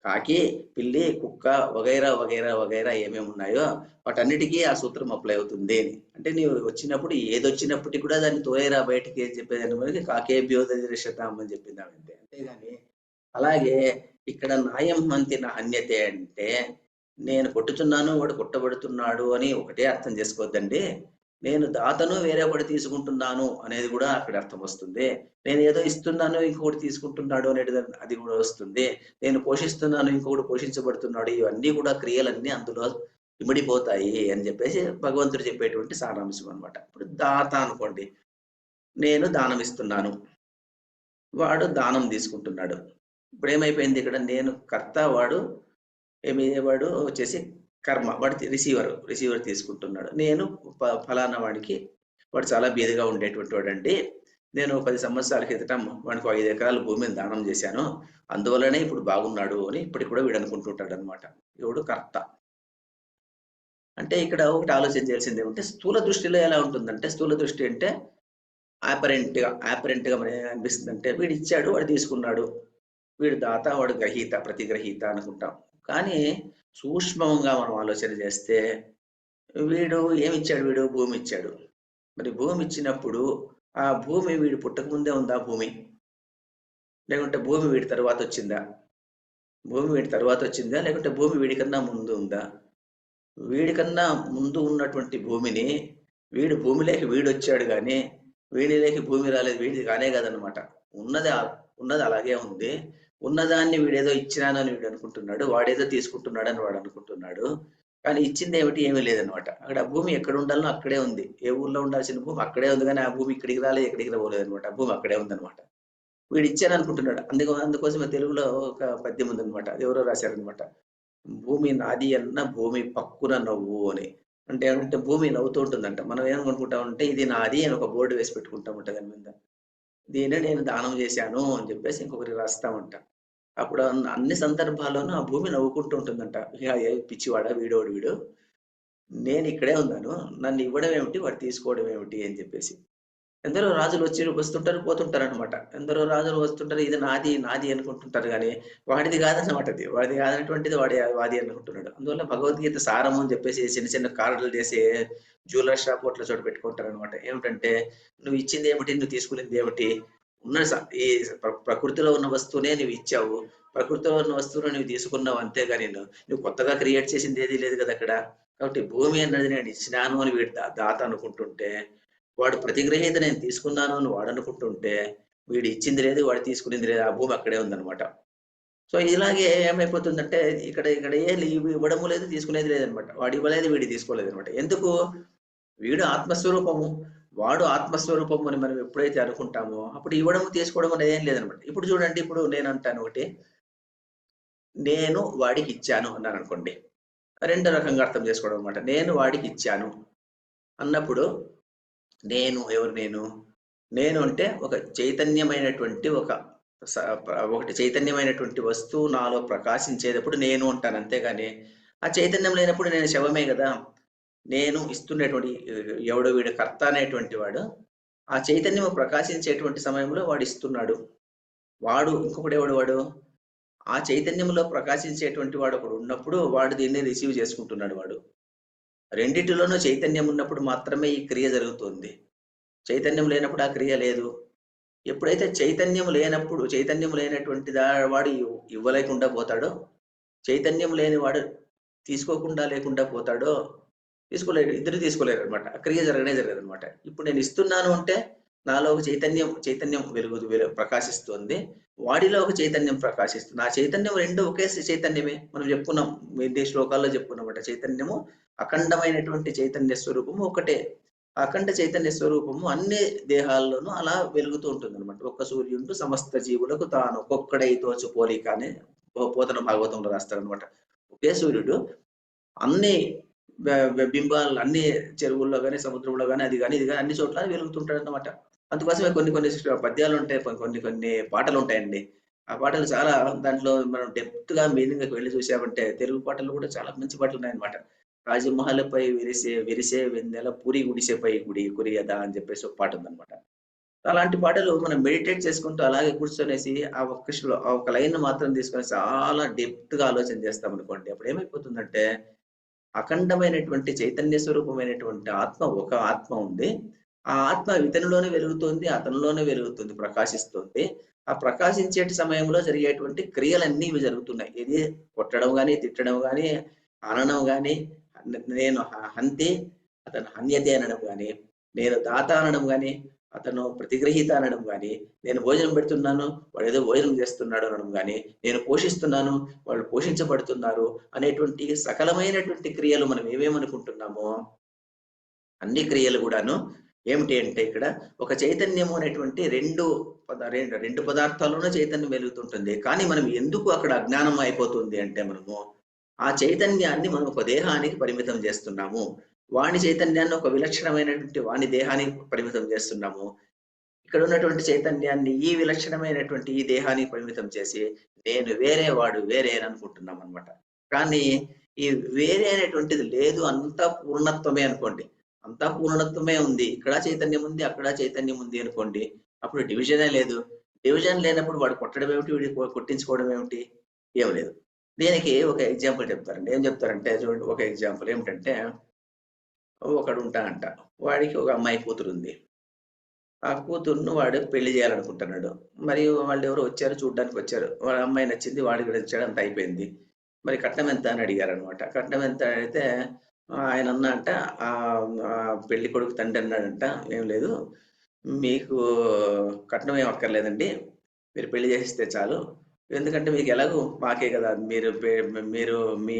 కాకి, పిల్లి, కుక్క వగైరా వగైరా వగైరా ఏమేమి ఉన్నాయో వాటన్నిటికీ ఆ సూత్రం అప్లై అవుతుంది అని. అంటే నీవు వచ్చినప్పుడు ఏదొచ్చినప్పటికీ కూడా దాన్ని తోయేరా బయటికి అని చెప్పేదాన్ని మనకి కాకేభ్యో దధి రక్షతాం అని చెప్పింది. అంతేగాని అలాగే ఇక్కడ నాయం హంతి నా హన్యతే అంటే నేను కొట్టుచున్నాను వాడు కొట్టబడుతున్నాడు అని ఒకటే అర్థం చేసుకోవద్దండి. నేను దాతను వేరే ఒకటి తీసుకుంటున్నాను అనేది కూడా అక్కడ అర్థం వస్తుంది. నేను ఏదో ఇస్తున్నాను ఇంకొకటి తీసుకుంటున్నాడు అనేది అది కూడా వస్తుంది. నేను పోషిస్తున్నాను ఇంకొకటి పోషించబడుతున్నాడు, ఇవన్నీ కూడా క్రియలన్నీ అందులో ఇమిడిపోతాయి అని చెప్పేసి భగవంతుడు చెప్పేటువంటి సారాంశం అన్నమాట. ఇప్పుడు దాత అనుకోండి, నేను దానం ఇస్తున్నాను, వాడు దానం తీసుకుంటున్నాడు. ఇప్పుడు ఏమైపోయింది ఇక్కడ, నేను కర్త, వాడు వచ్చేసి కర్మ, వాడు రిసీవర్ తీసుకుంటున్నాడు. నేను ఫలానా వాడికి, వాడు చాలా బీదగా ఉండేటువంటి వాడండి, నేను 10 సంవత్సరాల క్రితం వాడికి 5 ఎకరాల భూమిని దానం చేశాను, అందువల్లనే ఇప్పుడు బాగున్నాడు అని ఇప్పటికి కూడా వీడు అనుకుంటుంటాడు అనమాట. ఎవడు కర్త. అంటే ఇక్కడ ఒకటి ఆలోచన చేయాల్సింది ఏమంటే, స్థూల దృష్టిలో ఎలా ఉంటుందంటే, స్థూల దృష్టి అంటే ఆపరెంట్ గా మనకి అనిపిస్తుంది అంటే, వీడు ఇచ్చాడు వాడు తీసుకున్నాడు, వీడు దాత వాడు గ్రహీత ప్రతిగ్రహీత అనుకుంటాం. కానీ సూక్ష్మంగా మనం ఆలోచన చేస్తే, వీడు ఏమిచ్చాడు, వీడు భూమి ఇచ్చాడు. మరి భూమి ఇచ్చినప్పుడు ఆ భూమి వీడు పుట్టక ముందే ఉందా భూమి, లేకుంటే భూమి వీడి తర్వాత వచ్చిందా? భూమి వీడి తర్వాత వచ్చిందా, లేకుంటే భూమి వీడికన్నా ముందు ఉందా? వీడికన్నా ముందు ఉన్నటువంటి భూమిని భూమిలోకి వీడొచ్చాడు కానీ వీడిలోకి భూమి రాలేదు, వీడిది కానే కాదనమాట. ఉన్నది అలాగే ఉంది. ఉన్నదాన్ని వీడేదో ఇచ్చినానని వీడు అనుకుంటున్నాడు, వాడేదో తీసుకుంటున్నాడు అని వాడు అనుకుంటున్నాడు. కానీ ఇచ్చింది ఏమీ లేదనమాట. అక్కడ భూమి ఎక్కడ ఉండాలనో అక్కడే ఉంది. ఏ ఊర్లో ఉండాల్సిన భూమి అక్కడే ఉంది, కానీ ఆ భూమి ఇక్కడికి రాలేదు, ఎక్కడికి రాలేదు అనమాట. ఆ భూమి అక్కడే ఉందనమాట. వీడు ఇచ్చాను అనుకుంటున్నాడు. అందుకోసమే తెలుగులో ఒక పద్యం ఉందనమాట, అది ఎవరో రాశారనమాట. భూమి నాది అన్న భూమి పక్కున నవ్వు అని. అంటే భూమి నవ్వుతూ ఉంటుందంట. మనం ఏమనుకుంటామంటే ఇది నాది అని ఒక బోర్డు వేసి పెట్టుకుంటామంట దాని మీద. దీన్ని నేను దానం చేశాను అని చెప్పేసి ఇంకొకరికి రాస్తామంట. అప్పుడు అన్ని సందర్భాల్లోనూ ఆ భూమి నవ్వుకుంటూ ఉంటుందంట. ఏ పిచ్చివాడా వీడు, నేను ఇక్కడే ఉన్నాను, నన్ను ఇవ్వడం ఏమిటి, వాడు తీసుకోవడం ఏమిటి అని చెప్పేసి. ఎందరో రాజులు వస్తుంటారు పోతుంటారు అనమాట. ఎందరో రాజులు వస్తుంటారు, ఇది నాది అనుకుంటుంటారు, కానీ వాడిది కాదన్నమాట. అది వాడిది కాదనటువంటిది వాది అనుకుంటున్నాడు. అందువల్ల భగవద్గీత సారము అని చెప్పేసి చిన్న చిన్న కార్డులు చేసి జ్యువెలర్ షాప్ అట్లా చోట పెట్టుకుంటారు అనమాట. ఏమిటంటే, నువ్వు ఇచ్చింది ఏమిటి, నువ్వు తీసుకునేది ఏమిటి, ఈ ప్రకృతిలో ఉన్న వస్తువునే నువ్వు ఇచ్చావు, ప్రకృతిలో ఉన్న వస్తువును నువ్వు తీసుకున్నావు, అంతేగాని నువ్వు కొత్తగా క్రియేట్ చేసింది ఏది లేదు కదా అక్కడ. కాబట్టి భూమి అన్నది నేను ఇచ్చినాను అని వీడు దాత అనుకుంటుంటే, వాడు ప్రతిగ్రహీత నేను తీసుకున్నాను అని వాడు అనుకుంటుంటే, వీడు ఇచ్చింది లేదు, వాడు తీసుకునేది లేదు, ఆ భూమి అక్కడే ఉందన్నమాట. సో ఇలాగే ఏమైపోతుందంటే, ఇక్కడ ఇవ్వడము లేదు, తీసుకునేది లేదనమాట. వాడు ఇవ్వలేదు, వీడు తీసుకోలేదు అనమాట. ఎందుకు? వీడు ఆత్మస్వరూపము, వాడు ఆత్మస్వరూపము అని మనం ఎప్పుడైతే అనుకుంటామో అప్పుడు ఇవ్వడము తీసుకోవడం అనేది ఏం లేదనమాట. ఇప్పుడు చూడండి, ఇప్పుడు నేను అంటాను ఒకటి, నేను వాడికి ఇచ్చాను అన్నాను అనుకోండి, రెండో రకంగా అర్థం చేసుకోవడం అనమాట. నేను వాడికి ఇచ్చాను అన్నప్పుడు నేను అంటే ఒక చైతన్యమైనటువంటి ఒకటి చైతన్యమైనటువంటి వస్తువు నాలో ప్రకాశించేటప్పుడు నేను ఉంటాను, అంతేగాని ఆ చైతన్యం లేనప్పుడు నేను శవమే కదా. నేను ఇస్తున్నటువంటి వీడు కర్త అనేటువంటి వాడు, ఆ చైతన్యము ప్రకాశించేటువంటి సమయంలో వాడు ఇస్తున్నాడు. ఇంకొకటి వాడు ఆ చైతన్యంలో ప్రకాశించేటువంటి వాడు ఒకడు ఉన్నప్పుడు వాడు దీన్ని రిసీవ్ చేసుకుంటున్నాడు. వాడు రెండిటిలోనూ చైతన్యం ఉన్నప్పుడు మాత్రమే ఈ క్రియ జరుగుతుంది. చైతన్యం లేనప్పుడు ఆ క్రియ లేదు. ఎప్పుడైతే చైతన్యం లేనటువంటి వాడు ఇవ్వలేకుండా పోతాడో, చైతన్యం లేని వాడు తీసుకోకుండా లేకుండా పోతాడో, ఇద్దరు తీసుకోలేరు అనమాట. ఆ క్రియ జరగదు అనమాట. ఇప్పుడు నేను ఇస్తున్నాను అంటే నాలో ఒక చైతన్యం ప్రకాశిస్తుంది, వాడిలో ఒక చైతన్యం ప్రకాశిస్తుంది. ఆ చైతన్యం రెండు ఒకే చైతన్యమే. మనం చెప్పుకున్నాం, ఇదే శ్లోకాల్లో చెప్పుకున్నామట, చైతన్యము అఖండమైనటువంటి చైతన్య స్వరూపము ఒకటే. అఖండ చైతన్య స్వరూపము అన్ని దేహాల్లోనూ అలా వెలుగుతూ ఉంటుంది అనమాట. ఒక్క సూర్యుడు సమస్త జీవులకు తాను ఒక్కొక్కడై తోచు పోలిక అని పోతన భాగవతంలో రాస్తారనమాట. ఒకే సూర్యుడు అన్ని బింబాలు, అన్ని చెరువుల్లో కానీ సముద్రంలో కానీ అది కానీ ఇది కానీ అన్ని చోట్ల వెలుగుతుంటాడు అనమాట. అందుకోసమే కొన్ని పద్యాలు ఉంటాయి, కొన్ని పాటలు ఉంటాయండి. ఆ పాటలు చాలా, దాంట్లో మనం డెప్త్ గా మీనింగ్ వెళ్ళి చూసామంటే తెలుగు పాటలు కూడా చాలా మంచి పాటలు ఉన్నాయన్నమాట. రాజమహల్పై విరిసే వెన్నెల పూరి గుడిసెపై గుడి కురియదా అని చెప్పేసి ఒక పాట ఉందన్నమాట. అలాంటి పాటలు మనం మెడిటేట్ చేసుకుంటూ అలాగే కూర్చొనేసి ఆ ఒక లైన్ మాత్రం తీసుకొని చాలా డెప్త్ గా ఆలోచన చేస్తాం అనుకోండి, అప్పుడు ఏమైపోతుందంటే, అఖండమైనటువంటి చైతన్య స్వరూపమైనటువంటి ఒక ఆత్మ ఉంది. ఆ ఆత్మ ఇతనిలోనే వెలుగుతుంది, అతనిలోనే వెలుగుతుంది, ప్రకాశిస్తుంది. ఆ ప్రకాశించేటి సమయంలో జరిగేటువంటి క్రియలన్నీ ఇవి జరుగుతున్నాయి. ఇది కొట్టడం గాని, తిట్టడం గాని, అనడం గాని, నేను హంతి, అతను హన్యతే అనడం గాని, నేను దాత అనడం గాని, అతను ప్రతిగ్రహీత అనడం గాని, నేను భోజనం పెడుతున్నాను, వాడేదో భోజనం చేస్తున్నాడు అనడం గాని, నేను పోషిస్తున్నాను, వాళ్ళు పోషించబడుతున్నారు అనేటువంటి సకలమైనటువంటి క్రియలు మనం ఏమేమనుకుంటున్నామో అన్ని క్రియలు కూడాను ఏమిటి అంటే ఇక్కడ ఒక చైతన్యము అనేటువంటి రెండు పదార్థాల్లోనే చైతన్యం వెలుగుతుంటుంది. కానీ మనం ఎందుకు అక్కడ అజ్ఞానం అయిపోతుంది అంటే మనము ఆ చైతన్యాన్ని మనం ఒక దేహానికి పరిమితం చేస్తున్నాము. వాణి చైతన్యాన్ని ఒక విలక్షణమైనటువంటి వాణి దేహానికి పరిమితం చేస్తున్నాము. ఇక్కడ ఉన్నటువంటి చైతన్యాన్ని ఈ విలక్షణమైనటువంటి ఈ దేహానికి పరిమితం చేసి నేను వేరే వాడు వేరే అని అనుకుంటున్నాం అనమాట. కానీ ఈ వేరే అనేటువంటిది లేదు, అంతా పూర్ణత్వమే అనుకోండి. అంతా పూర్ణత్వమే ఉంది. ఇక్కడ చైతన్యం ఉంది, అక్కడ చైతన్యం ఉంది అనుకోండి. అప్పుడు డివిజనే లేదు. డివిజన్ లేనప్పుడు వాడు కొట్టడం ఏమిటి, వీడి కొట్టించుకోవడం ఏమిటి? ఏం లేదు. దీనికి ఒక ఎగ్జాంపుల్ చెప్తారండి. ఏం చెప్తారంటే చూడండి, ఒక ఎగ్జాంపుల్ ఏమిటంటే ఒకడు అంట. వాడికి ఒక అమ్మాయి కూతురు ఉంది. ఆ కూతుర్ను వాడు పెళ్లి చేయాలనుకుంటున్నాడు. మరియు వాళ్ళు ఎవరో వచ్చారు, చూడ్డానికి వచ్చారు. వాళ్ళ అమ్మాయి నచ్చింది, వాడికి నచ్చాడు, అంత అయిపోయింది. మరి కట్నం ఎంత అని అడిగారనమాట. కట్నం ఎంత అడిగితే ఆయన అన్నంట పెళ్లి కొడుకు తండ్రి అన్నాడంట, ఏం లేదు, మీకు కట్నం ఏం అక్కర్లేదండి, మీరు పెళ్లి చేసిస్తే చాలు. ఎందుకంటే మీకు ఎలాగో మాకే కదా, మీరు మీ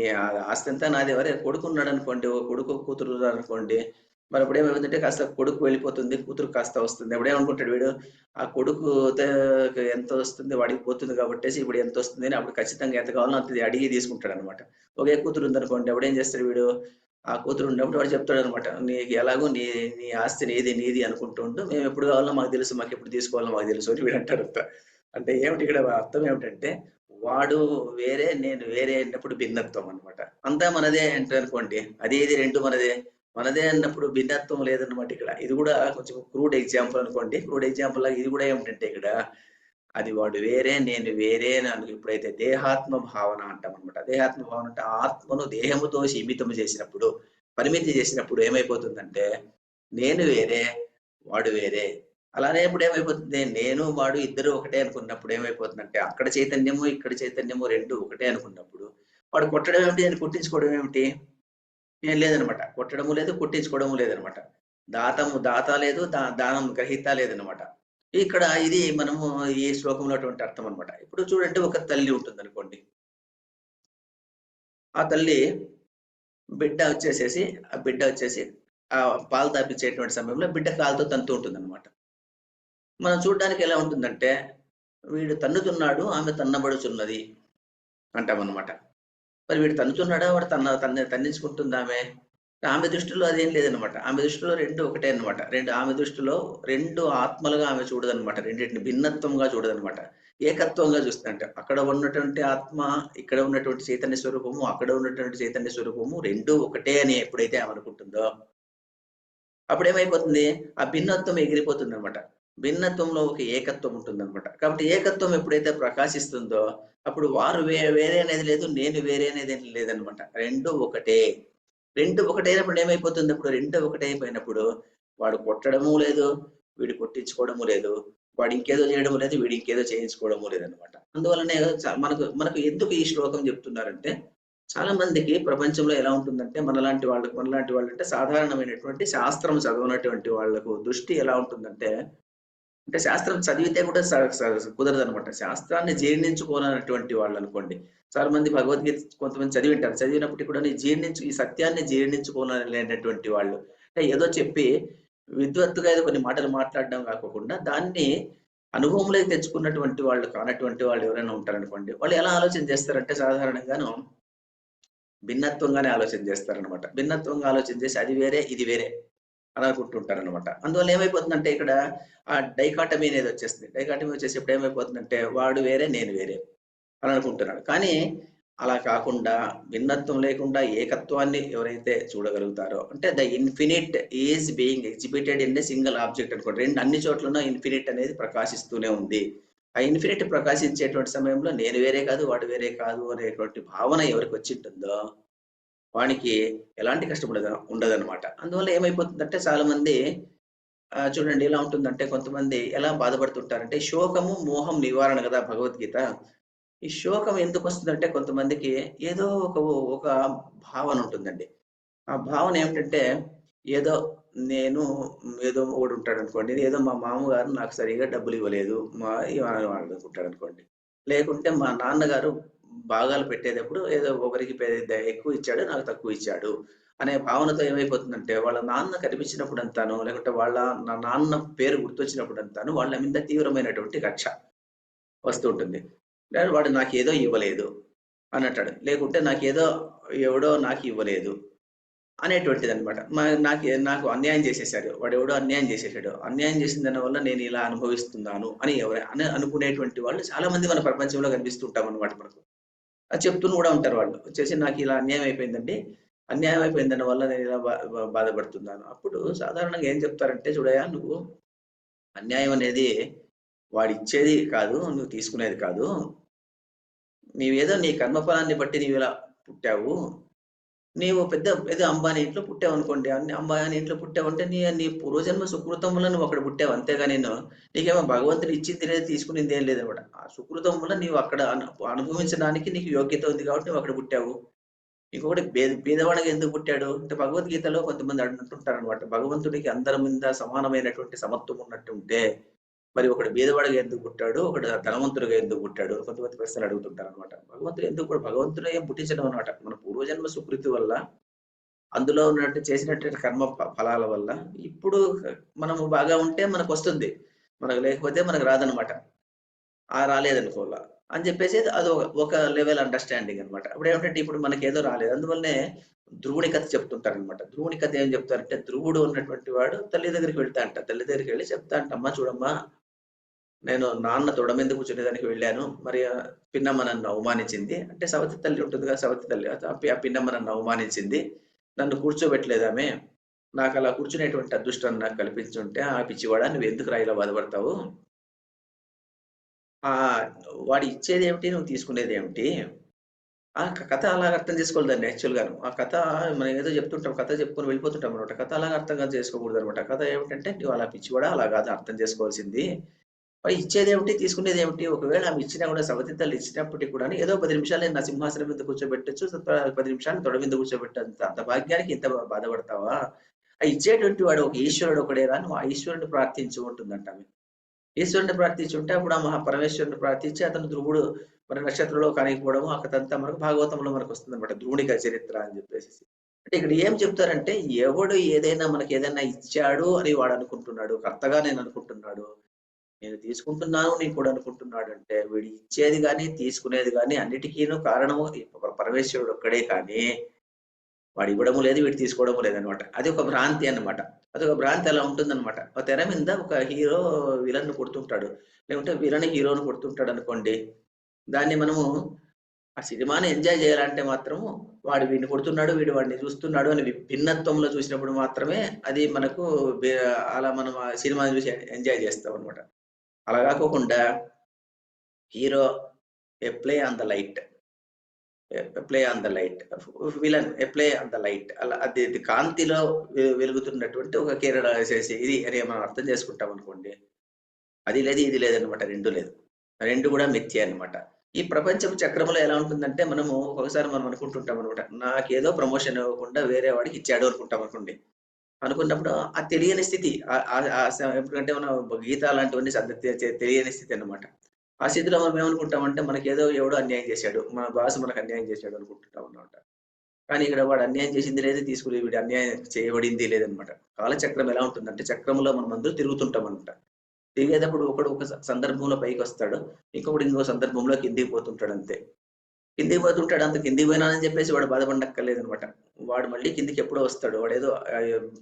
ఆస్తి అంతా నాది. ఎవరే కొడుకు ఉన్నాడు అనుకోండి, కొడుకు కూతురు అనుకోండి, మరి అప్పుడు ఏమైందంటే కాస్త కొడుకు వెళ్ళిపోతుంది, కూతురు కాస్త వస్తుంది. అప్పుడేమనుకుంటాడు వీడు, ఆ కొడుకు ఎంత వస్తుంది వాడికి పోతుంది కాబట్టేసి ఇప్పుడు ఎంత వస్తుంది అని అప్పుడు ఖచ్చితంగా ఎంత కావాలో అంత అడిగి తీసుకుంటాడు అనమాట. ఒకే కూతురు ఉందనుకోండి, అప్పుడేం చేస్తాడు వీడు, ఆ కూతురు ఉన్నప్పుడు వాడు చెప్తాడు అనమాట, నీకు ఎలాగో నీ నీ ఆస్తి నీది అనుకుంటూ ఉంటూ, మేము ఎప్పుడు కావాలో మాకు తెలుసు, మాకు ఎప్పుడు తీసుకోవాలో మాకు తెలుసు అని వీడు అంటాడు. అంటే ఏమిటి ఇక్కడ అర్థం ఏమిటంటే వాడు వేరే నేను వేరే అన్నప్పుడు భిన్నత్వం అనమాట. అంతా మనదే అంటే అనుకోండి, అది ఇది రెండు మనదే అన్నప్పుడు భిన్నత్వం లేదన్నమాట. ఇక్కడ ఇది కూడా కొంచెం క్రూడ్ ఎగ్జాంపుల్ అనుకోండి. క్రూడ్ ఎగ్జాంపుల్ లాగా ఇది కూడా ఏమిటంటే ఇక్కడ అది వాడు వేరే నేను వేరే అని ఎప్పుడైతే దేహాత్మ భావన అంటాం అనమాట. దేహాత్మ భావన అంటే ఆత్మను దేహముతో సీమితం చేసినప్పుడు, పరిమితి చేసినప్పుడు ఏమైపోతుందంటే నేను వేరే వాడు వేరే. అలానే ఇప్పుడు ఏమైపోతుంది, నేను వాడు ఇద్దరు ఒకటే అనుకున్నప్పుడు ఏమైపోతుందంటే అక్కడ చైతన్యము ఇక్కడ చైతన్యము రెండు ఒకటే అనుకున్నప్పుడు వాడు కొట్టడం ఏమిటి, అని కొట్టించుకోవడం ఏమిటి, ఏం లేదనమాట. కొట్టడము లేదు, కొట్టించుకోవడము లేదనమాట. దాత లేదు, దానం గ్రహీత లేదనమాట. ఇక్కడ ఇది మనము ఈ శ్లోకంలో అటువంటి అర్థం అనమాట. ఇప్పుడు చూడండి, ఒక తల్లి ఉంటుంది అనుకోండి. ఆ తల్లి బిడ్డ వచ్చేసి ఆ పాలు తాపించేటువంటి సమయంలో బిడ్డ కాలుతో తంతూ ఉంటుంది అనమాట. మనం చూడడానికి ఎలా ఉంటుందంటే వీడు తన్నుతున్నాడు, ఆమె తన్నబడుచున్నది అంటామన్నమాట. మరి వీడు తన్నుతున్నాడా, వాడు తన్నించుకుంటుంది ఆమె దృష్టిలో అదేం లేదనమాట. ఆమె దృష్టిలో రెండు ఒకటే అనమాట. ఆమె దృష్టిలో రెండు ఆత్మలుగా ఆమె చూడదనమాట. రెండింటిని భిన్నత్వంగా చూడదనమాట. ఏకత్వంగా చూస్తుందంటే అక్కడ ఉన్నటువంటి ఆత్మ, ఇక్కడ ఉన్నటువంటి చైతన్య స్వరూపము, అక్కడ ఉన్నటువంటి చైతన్య స్వరూపము రెండు ఒకటే అని ఎప్పుడైతే ఆమె అనుకుంటుందో అప్పుడేమైపోతుంది, ఆ భిన్నత్వం ఎగిరిపోతుంది అనమాట. భిన్నత్వంలో ఒక ఏకత్వం ఉంటుందన్నమాట. కాబట్టి ఏకత్వం ఎప్పుడైతే ప్రకాశిస్తుందో అప్పుడు వారు వేరే అనేది లేదు, నేను వేరే అనేది లేదనమాట. రెండు ఒకటే. రెండు ఒకటైనప్పుడు ఏమైపోతుంది, అప్పుడు రెండు ఒకటైపోయినప్పుడు వాడు కొట్టడము లేదు, వీడు కొట్టించుకోవడము లేదు, వాడు ఇంకేదో చేయడము లేదు, వీడు ఇంకేదో చేయించుకోవడము లేదనమాట. అందువల్లనే మనకు ఎందుకు ఈ శ్లోకం చెప్తున్నారంటే, చాలా మందికి ప్రపంచంలో ఎలా ఉంటుందంటే మనలాంటి వాళ్ళు అంటే సాధారణమైనటువంటి శాస్త్రం చదవనటువంటి వాళ్ళకు దృష్టి ఎలా ఉంటుందంటే, అంటే శాస్త్రం చదివితే కూడా కుదరదనమాట. శాస్త్రాన్ని జీర్ణించుకోనటువంటి వాళ్ళు అనుకోండి. చాలా మంది భగవద్గీత కొంతమంది చదివింటారు. చదివినప్పటికీ కూడా ఈ సత్యాన్ని జీర్ణించుకోనలేనటువంటి వాళ్ళు. అంటే ఏదో చెప్పి విద్వత్తుగా ఏదో కొన్ని మాటలు మాట్లాడడం కాకుండా దాన్ని అనుభవంలోకి తెచ్చుకున్నటువంటి వాళ్ళు కానటువంటి వాళ్ళు ఎవరైనా ఉంటారనుకోండి. వాళ్ళు ఎలా ఆలోచన చేస్తారంటే సాధారణంగాను భిన్నత్వంగానే ఆలోచన చేస్తారనమాట. భిన్నత్వంగా ఆలోచన చేసి అది వేరే, ఇది వేరే అని అనుకుంటుంటారనమాట. అందువల్ల ఏమైపోతుందంటే ఇక్కడ ఆ డైకాటమీ అనేది వచ్చేస్తుంది. డైకాటమీ వచ్చేసేప్పుడు ఏమైపోతుందంటే వాడు వేరే, నేను వేరే అని అనుకుంటున్నాడు. కానీ అలా కాకుండా భిన్నత్వం లేకుండా ఏకత్వాన్ని ఎవరైతే చూడగలుగుతారో, అంటే the infinite is being exhibited in a single object అనుకోండి. అన్ని చోట్ల ఇన్ఫినిట్ అనేది ప్రకాశిస్తూనే ఉంది. ఆ ఇన్ఫినిట్ ప్రకాశించేటువంటి సమయంలో నేను వేరే కాదు, వాడు వేరే కాదు అనేటువంటి భావన ఎవరికి వచ్చింటుందో వానికి ఎలాంటి కష్టం ఉండదనమాట. అందువల్ల ఏమైపోతుందంటే చాలా మంది చూడండి ఎలా ఉంటుందంటే కొంతమంది ఎలా బాధపడుతుంటారంటే శోకము, మోహం నివారణ కదా భగవద్గీత. ఈ శోకం ఎందుకొస్తుందంటే కొంతమందికి ఏదో ఒక భావన ఉంటుందండి. ఆ భావన ఏమిటంటే ఏదో నేను ఏదో ఒకడుంటాడనుకోండి. ఏదో మా మామగారు నాకు సరిగ్గా డబ్బులివ్వలేదు. అనుకుంటాడనుకోండి. లేకుంటే మా నాన్నగారు భాగాలు పెట్టేటప్పుడు ఏదో ఒకరికి ఎక్కువ ఇచ్చాడు, నాకు తక్కువ ఇచ్చాడు అనే భావనతో ఏమైపోతుందంటే వాళ్ళ నాన్న కనిపించినప్పుడంతాను, లేకుంటే నా నాన్న పేరు గుర్తొచ్చినప్పుడంతాను వాళ్ళ మీద తీవ్రమైనటువంటి కక్ష వస్తూ ఉంటుంది. లేదా వాడు నాకేదో ఇవ్వలేదు అనంటాడు. లేకుంటే ఎవడో నాకివ్వలేదు అనేటువంటిదనమాట. నాకు అన్యాయం చేసేసాడు. వాడెవడో అన్యాయం చేసేసాడు. అన్యాయం చేసిన దాని వల్ల నేను ఇలా అనుభవిస్తున్నాను అని అనుకునేటువంటి వాళ్ళు చాలా మంది మన ప్రపంచంలో కనిపిస్తూ ఉంటామనమాట మనకు. అది చెప్తూను గూడా ఉంటారు వాళ్ళు. వచ్చేసి నాకిలా అన్యాయం అయిపోయిందండి. అన్యాయం అయిపోయిన దాని వల్ల నేను ఇలా బాధపడుతున్నాను. అప్పుడు సాధారణంగా ఏం చెప్తారంటే చూడయ్యా నువ్వు అన్యాయం అనేది వాడిచ్చేది కాదు. నువ్వు తీసుకునేది కాదు. నీవేదో నీ కర్మఫలాన్ని బట్టి నీవిలా పుట్టావు. నీవు ఏదో అంబానీ ఇంట్లో పుట్టావనుకోండి. అంబానీ ఇంట్లో పుట్టావంటే నీ నీ పూర్వజన్మ సుకృతం వల్ల నువ్వు అక్కడ పుట్టావు. అంతేగాని నీకేమో భగవంతుడు ఇచ్చింది లేదు, తీసుకునింది ఏం లేదనమాట. ఆ సుకృతం వల్ల నీవు అక్కడ అనుభవించడానికి నీకు యోగ్యత ఉంది కాబట్టి నువ్వు అక్కడ పుట్టావు. ఇంకొకటి పేదవాడిగా ఎందుకు పుట్టాడు? అంటే భగవద్గీతలో కొంతమంది అంటుంటారనమాట. భగవంతుడికి అందరి మీద సమానమైనటువంటి సమత్వం ఉన్నట్టుంటే మరి ఒకడు బీదవాడిగా ఎందుకు పుట్టాడు? ఒకడు ధనవంతుడిగా ఎందుకు పుట్టాడు? కొంతమంది ప్రశ్నలు అడుగుతుంటారనమాట. భగవంతుడు ఏం పుట్టించడం అన్నమాట. మన పూర్వజన్మ సుకృతి వల్ల, అందులో చేసినటువంటి కర్మ ఫలాల వల్ల ఇప్పుడు మనము బాగా ఉంటే మనకొస్తుంది. మనకు లేకపోతే మనకు రాదనమాట. రాలేదనుకోలా అని చెప్పేసి అది ఒక లెవెల్ అండర్‌స్టాండింగ్ అన్నమాట. అప్పుడేమిటంటే ఇప్పుడు మనకేదో రాలేదు. అందువల్లనే ధ్రువుని కథ చెప్తుంటారనమాట. ధ్రువుని కథ ఏం చెప్తారంటే ధ్రువుడు ఉన్నటువంటి వాడు తల్లి దగ్గరికి వెళ్తా అంట. తల్లి దగ్గరికి వెళ్లి చెప్తా అంట, "అమ్మ చూడమ్మా, నేను నాన్న తొడ మీద కూర్చునేదానికి వెళ్ళాను. మరి పిన్నమ్మ నన్ను అవమానించింది." అంటే సవతి తల్లి ఉంటుంది కదా! సవతి తల్లి. ఆ పిన్నమ్మ నన్ను అవమానించింది. నన్ను కూర్చోబెట్టలేదామె. నాకలా కూర్చునేటువంటి అదృష్టం నాకు కల్పించుంటే, "ఆ పిచ్చివాడా నువ్వెందుకురా ఇలా బాధపడతావు? వాడు ఇచ్చేదేమిటి? నువ్వు తీసుకునేదేమిటి?" కథ అలాగా అర్థం చేసుకోవాలి దాన్ని యాక్చువల్‌గాను. ఆ కథ మనం ఏదో చెప్తుంటాం. కథ చెప్పుకొని వెళ్ళిపోతుంటాం అనమాట. కథ అలాగా అర్థం చేసుకోకూడదనమాట. కథ ఏమిటంటే, "నువ్వు అలా పిచ్చివాడా? అలా కాదు అర్థం చేసుకోవాల్సింది. ఇచ్చేదేమిటి? తీసుకునేదేమిటి? ఒకవేళ ఆమె ఇచ్చినా కూడా సవతి తల్లి ఇచ్చినప్పటికి కూడాను ఏదో 10 నిమిషాలు నేను నా సింహాసనం మీద కూర్చోబెట్టొచ్చు. 10 నిమిషాలు తొడ మీద కూర్చోబెట్టేంత అంత భాగ్యానికి ఇంత బాధపడతావా? ఆ ఇచ్చేటువంటి వాడు ఒక ఈశ్వరుడు ఒకడేరా, నువ్వు ఆ ఈశ్వరుడిని ప్రార్థించు" అంటుందంట ఆమె. ఈశ్వరుడిని ప్రార్థించుంటే అప్పుడు ఆ పరమేశ్వరుడిని ప్రార్థించి అతను ధ్రువుడు మరి నక్షత్రంలో కనిగిపోవడము ఆ కథంతా మనకు భాగవతంలో మనకొస్తుందన్నమాట. ధ్రువునిక చరిత్ర అని చెప్పేసేసి. అంటే ఇక్కడ ఏం చెప్తారంటే ఎవడు ఏదైనా మనకేదైనా ఇచ్చాడు అని వాడు అనుకుంటున్నాడు. కర్తగా నేను అనుకుంటున్నాడు. నేను తీసుకుంటున్నాను అని కూడా అనుకుంటున్నాడంటే వీడు ఇచ్చేది గాని, తీసుకునేది గాని అన్నిటికీను కారణము పరమేశ్వరుడు ఒక్కడే కానీ వాడు ఇవ్వడము లేదు, వీడు తీసుకోవడము లేదనమాట. అది ఒక భ్రాంతి అన్నమాట. అదొక భ్రాంతి అలా ఉంటుందన్నమాట. ఒక తెర మీద ఒక హీరో విలన్‌ని కొడుతుంటాడు. లేకుంటే విలన్ హీరోని కొడుతుంటాడనుకోండి. దాన్ని మనము ఆ సినిమాని ఎంజాయ్ చేయాలంటే మాత్రము వాడు వీడిని కొడుతున్నాడు, వీడు వాడిని చూస్తున్నాడు అని భిన్నత్వంలో చూసినప్పుడు మాత్రమే అది మనకు బె అలా మనం ఆ సినిమాని చూసి ఎంజాయ్ చేస్తామనమాట. అలా కాకోకుండా hero play on the light. Play on the light. Villain play on the light. అలా అది కాంతిలో వెలుగుతున్నటువంటి ఒక కిరణ వేసేసి ఇది అని మనం అర్థం చేసుకుంటాం అనుకోండి. అది లేదు, ఇది లేదనమాట. 2 లేదు. 2 కూడా మిథ్యే అన్నమాట. ఈ ప్రపంచం చక్రంలో ఎలా ఉంటుందంటే మనము ఒకసారి మనం అనుకుంటుంటాం అనమాట. నాకేదో ప్రమోషన్ ఇవ్వకుండా వేరే వాడికి ఇచ్చాడు అనుకుంటాం అనుకోండి. అనుకున్నప్పుడు ఆ తెలియని స్థితి ఎప్పుడంటే మనం గీత లాంటివన్నీ తెలియని స్థితి అన్నమాట. ఆ స్థితిలో మనం ఏమనుకుంటామంటే మనకేదో ఎవడో అన్యాయం చేశాడు. మన బాస్ మనకు అన్యాయం చేశాడు అనుకుంటుంటాం అన్నమాట. కానీ ఇక్కడ వాడు అన్యాయం చేసింది లేదు, వీడు అన్యాయం చేయబడింది లేదనమాట. కాలచక్రం ఎలా ఉంటుందంటే చక్రంలో మనం అందరూ తిరుగుతుంటాం అనమాట. తిరిగేటప్పుడు ఒకడు ఒక సందర్భంలో పైకొస్తాడు. ఇంకొకడు ఇంకో సందర్భంలో కిందకి పోతుంటాడు అంతే. కిందకి పోతుంటాడు. అంత కిందకి పోయినానని చెప్పేసి వాడు బాధపడక్కర్లేదనమాట. వాడు మళ్ళీ కిందకి ఎప్పుడో వస్తాడు. వాడేదో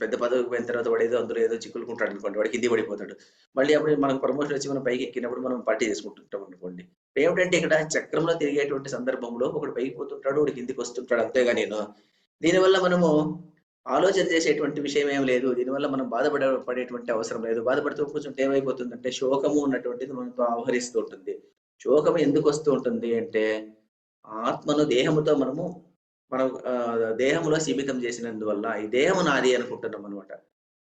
పెద్ద పదవికి పోయిన తర్వాత వాడేదో అందులో ఏదో చిక్కులుకుంటాడు అనుకోండి. వాడు కిందకి పడిపోతాడు. మళ్ళీ అప్పుడు మనకు ప్రమోషన్ వచ్చి మనం పైకి ఎక్కినప్పుడు మనం పార్టీ చేసుకుంటుంటాం అనుకోండి. ఏమిటంటే ఇక్కడ చక్రంలో తిరిగేటువంటి సందర్భంలో ఒకడు పైకి పోతుంటాడు, ఒకడు కిందకి వస్తుంటాడు అంతేగాని దీనివల్ల మనము ఆలోచన చేసేటువంటి విషయం ఏమి లేదు. దీనివల్ల మనం పడేటువంటి అవసరం లేదు. బాధపడుతూ కూర్చుంటే ఏమైపోతుందంటే శోకము ఉన్నటువంటిది మనతో ఆవహిస్తూ ఉంటుంది. శోకం ఎందుకు వస్తూ ఉంటుంది అంటే ఆత్మను దేహముతో మనం దేహములో సీమితం చేసినందువల్ల ఈ దేహము నాది అనుకుంటున్నాం అనమాట.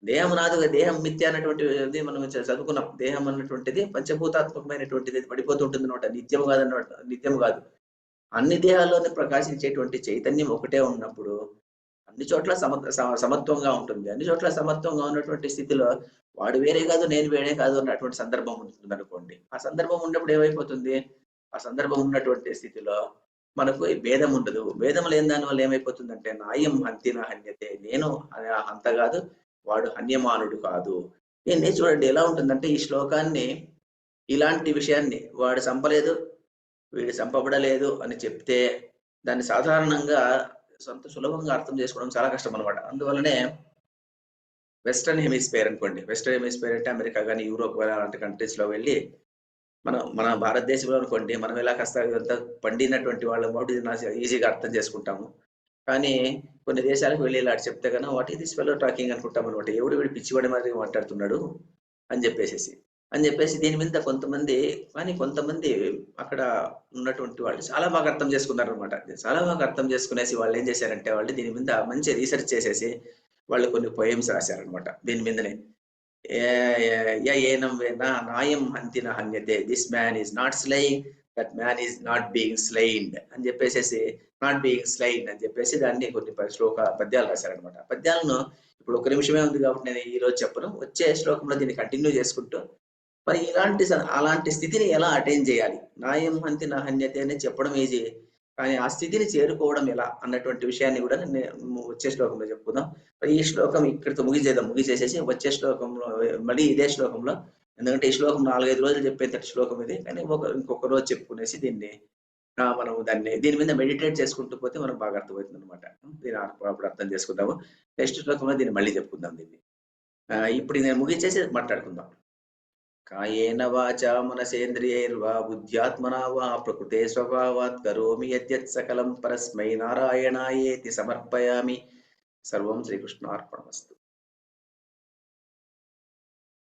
దేహం నాదు, దేహం మిథ్య అన్నటువంటిది మనం చదువుకున్నాం. దేహం అన్నటువంటిది పంచభూతాత్మకమైనటువంటిది, పడిపోతూ ఉంటుంది అనమాట. నిత్యం కాదన్నమాట, నిత్యం కాదు. అన్ని దేహాల్లోనే ప్రకాశించేటువంటి చైతన్యం ఒకటే ఉన్నప్పుడు అన్ని చోట్ల సమత్వంగా ఉంటుంది. అన్ని చోట్ల సమత్వంగా ఉన్నటువంటి స్థితిలో వాడు వేరే కాదు, నేను వేరే కాదు అన్నటువంటి సందర్భం ఉంటుంది అనుకోండి. ఆ సందర్భం ఉన్నప్పుడు ఏమైపోతుంది? ఆ సందర్భం ఉన్నటువంటి స్థితిలో మనకు ఈ భేదం ఉండదు. భేదం లేని దాని వల్ల ఏమైపోతుందంటే నాయం హంతిన హన్యతే, నేను హంత కాదు, వాడు హన్యమానుడు కాదు. దీన్ని చూడండి ఎలా ఉంటుందంటే, ఈ శ్లోకాన్ని ఇలాంటి విషయాన్ని వాడు చంపలేదు, వీడు చంపబడలేదు అని చెప్తే దాన్ని సాధారణంగా సులభంగా అర్థం చేసుకోవడం చాలా కష్టం అనమాట. అందువల్లనే వెస్టర్న్ హెమిస్ఫియర్ అనుకోండి. వెస్టర్న్ హెమిస్ఫియర్ అంటే అమెరికా కానీ, యూరోప్ కానీ అలాంటి కంట్రీస్ లో వెళ్ళి మన భారతదేశంలో అనుకోండి, మనం ఎలా కాస్త ఇదంతా పండినటువంటి వాళ్ళం కాబట్టి ఈజీగా అర్థం చేసుకుంటాము. కానీ కొన్ని దేశాలకు వెళ్ళి ఇలా చెప్తే కన్నా what is this fellow talking అనుకుంటాం అనమాట. ఎవడు వీడు పిచ్చివాడి మరి మాట్లాడుతున్నాడు అని చెప్పేసి దీని మీద కొంతమంది అక్కడ ఉన్నటువంటి వాళ్ళు చాలా బాగా అర్థం చేసుకున్నారు అనమాట. చాలా బాగా అర్థం చేసుకునేసి వాళ్ళు ఏం చేశారంటే, వాళ్ళు దీని మీద మంచి రీసెర్చ్ చేసేసి వాళ్ళు కొన్ని పోయమ్స్ రాశారనమాట దీని మీదనే. ఏనం వేనా నాయం హంతిన హన్యతే, this man is not slaying, that man is not being slained అని చెప్పేసి, నాట్ బీయింగ్ స్లైన్ అని చెప్పేసి దాన్ని కొన్ని పద్యాలు రాశారనమాట. పద్యాలను ఇప్పుడు ఒక నిమిషమే ఉంది కాబట్టి నేను ఈ రోజు చెప్పను. వచ్చే శ్లోకంలో దీన్ని కంటిన్యూ చేసుకుంటూ మరి అలాంటి స్థితిని ఎలా అటైన్ చేయాలి? నాయం హంతి నా హన్యతే అని చెప్పడం ఈజీ, కానీ ఆ స్థితిని చేరుకోవడం ఎలా అన్నటువంటి విషయాన్ని కూడా వచ్చే శ్లోకంలో చెప్పుకుందాం. ఈ శ్లోకం ఇక్కడితో ముగిసేసేసి వచ్చే శ్లోకంలో మళ్ళీ ఇదే శ్లోకంలో, ఎందుకంటే ఈ శ్లోకం 4-5 రోజులు చెప్పేంతటి శ్లోకం ఇది, కానీ ఇంకొక రోజు చెప్పుకునేసి మనం దీని మీద మెడిటేట్ చేసుకుంటూ పోతే మనకు బాగా అర్థమవుతుంది అనమాట. దీన్ని అప్పుడు అర్థం చేసుకుందాము. నెక్స్ట్ శ్లోకంలో దీన్ని మళ్ళీ చెప్పుకుందాం దీన్ని. ఇప్పుడు నేను ముగించేసి మాట్లాడుకుందాం. కాయేన వాచా మనసేంద్రియైర్వా బుద్ధ్యాత్మనా వా ప్రకృతే స్వభావాత్ కరోమి యద్యత్ సకలం పరస్మై నారాయణాయేతి సమర్పయామి. సర్వం శ్రీకృష్ణార్పణమస్తు.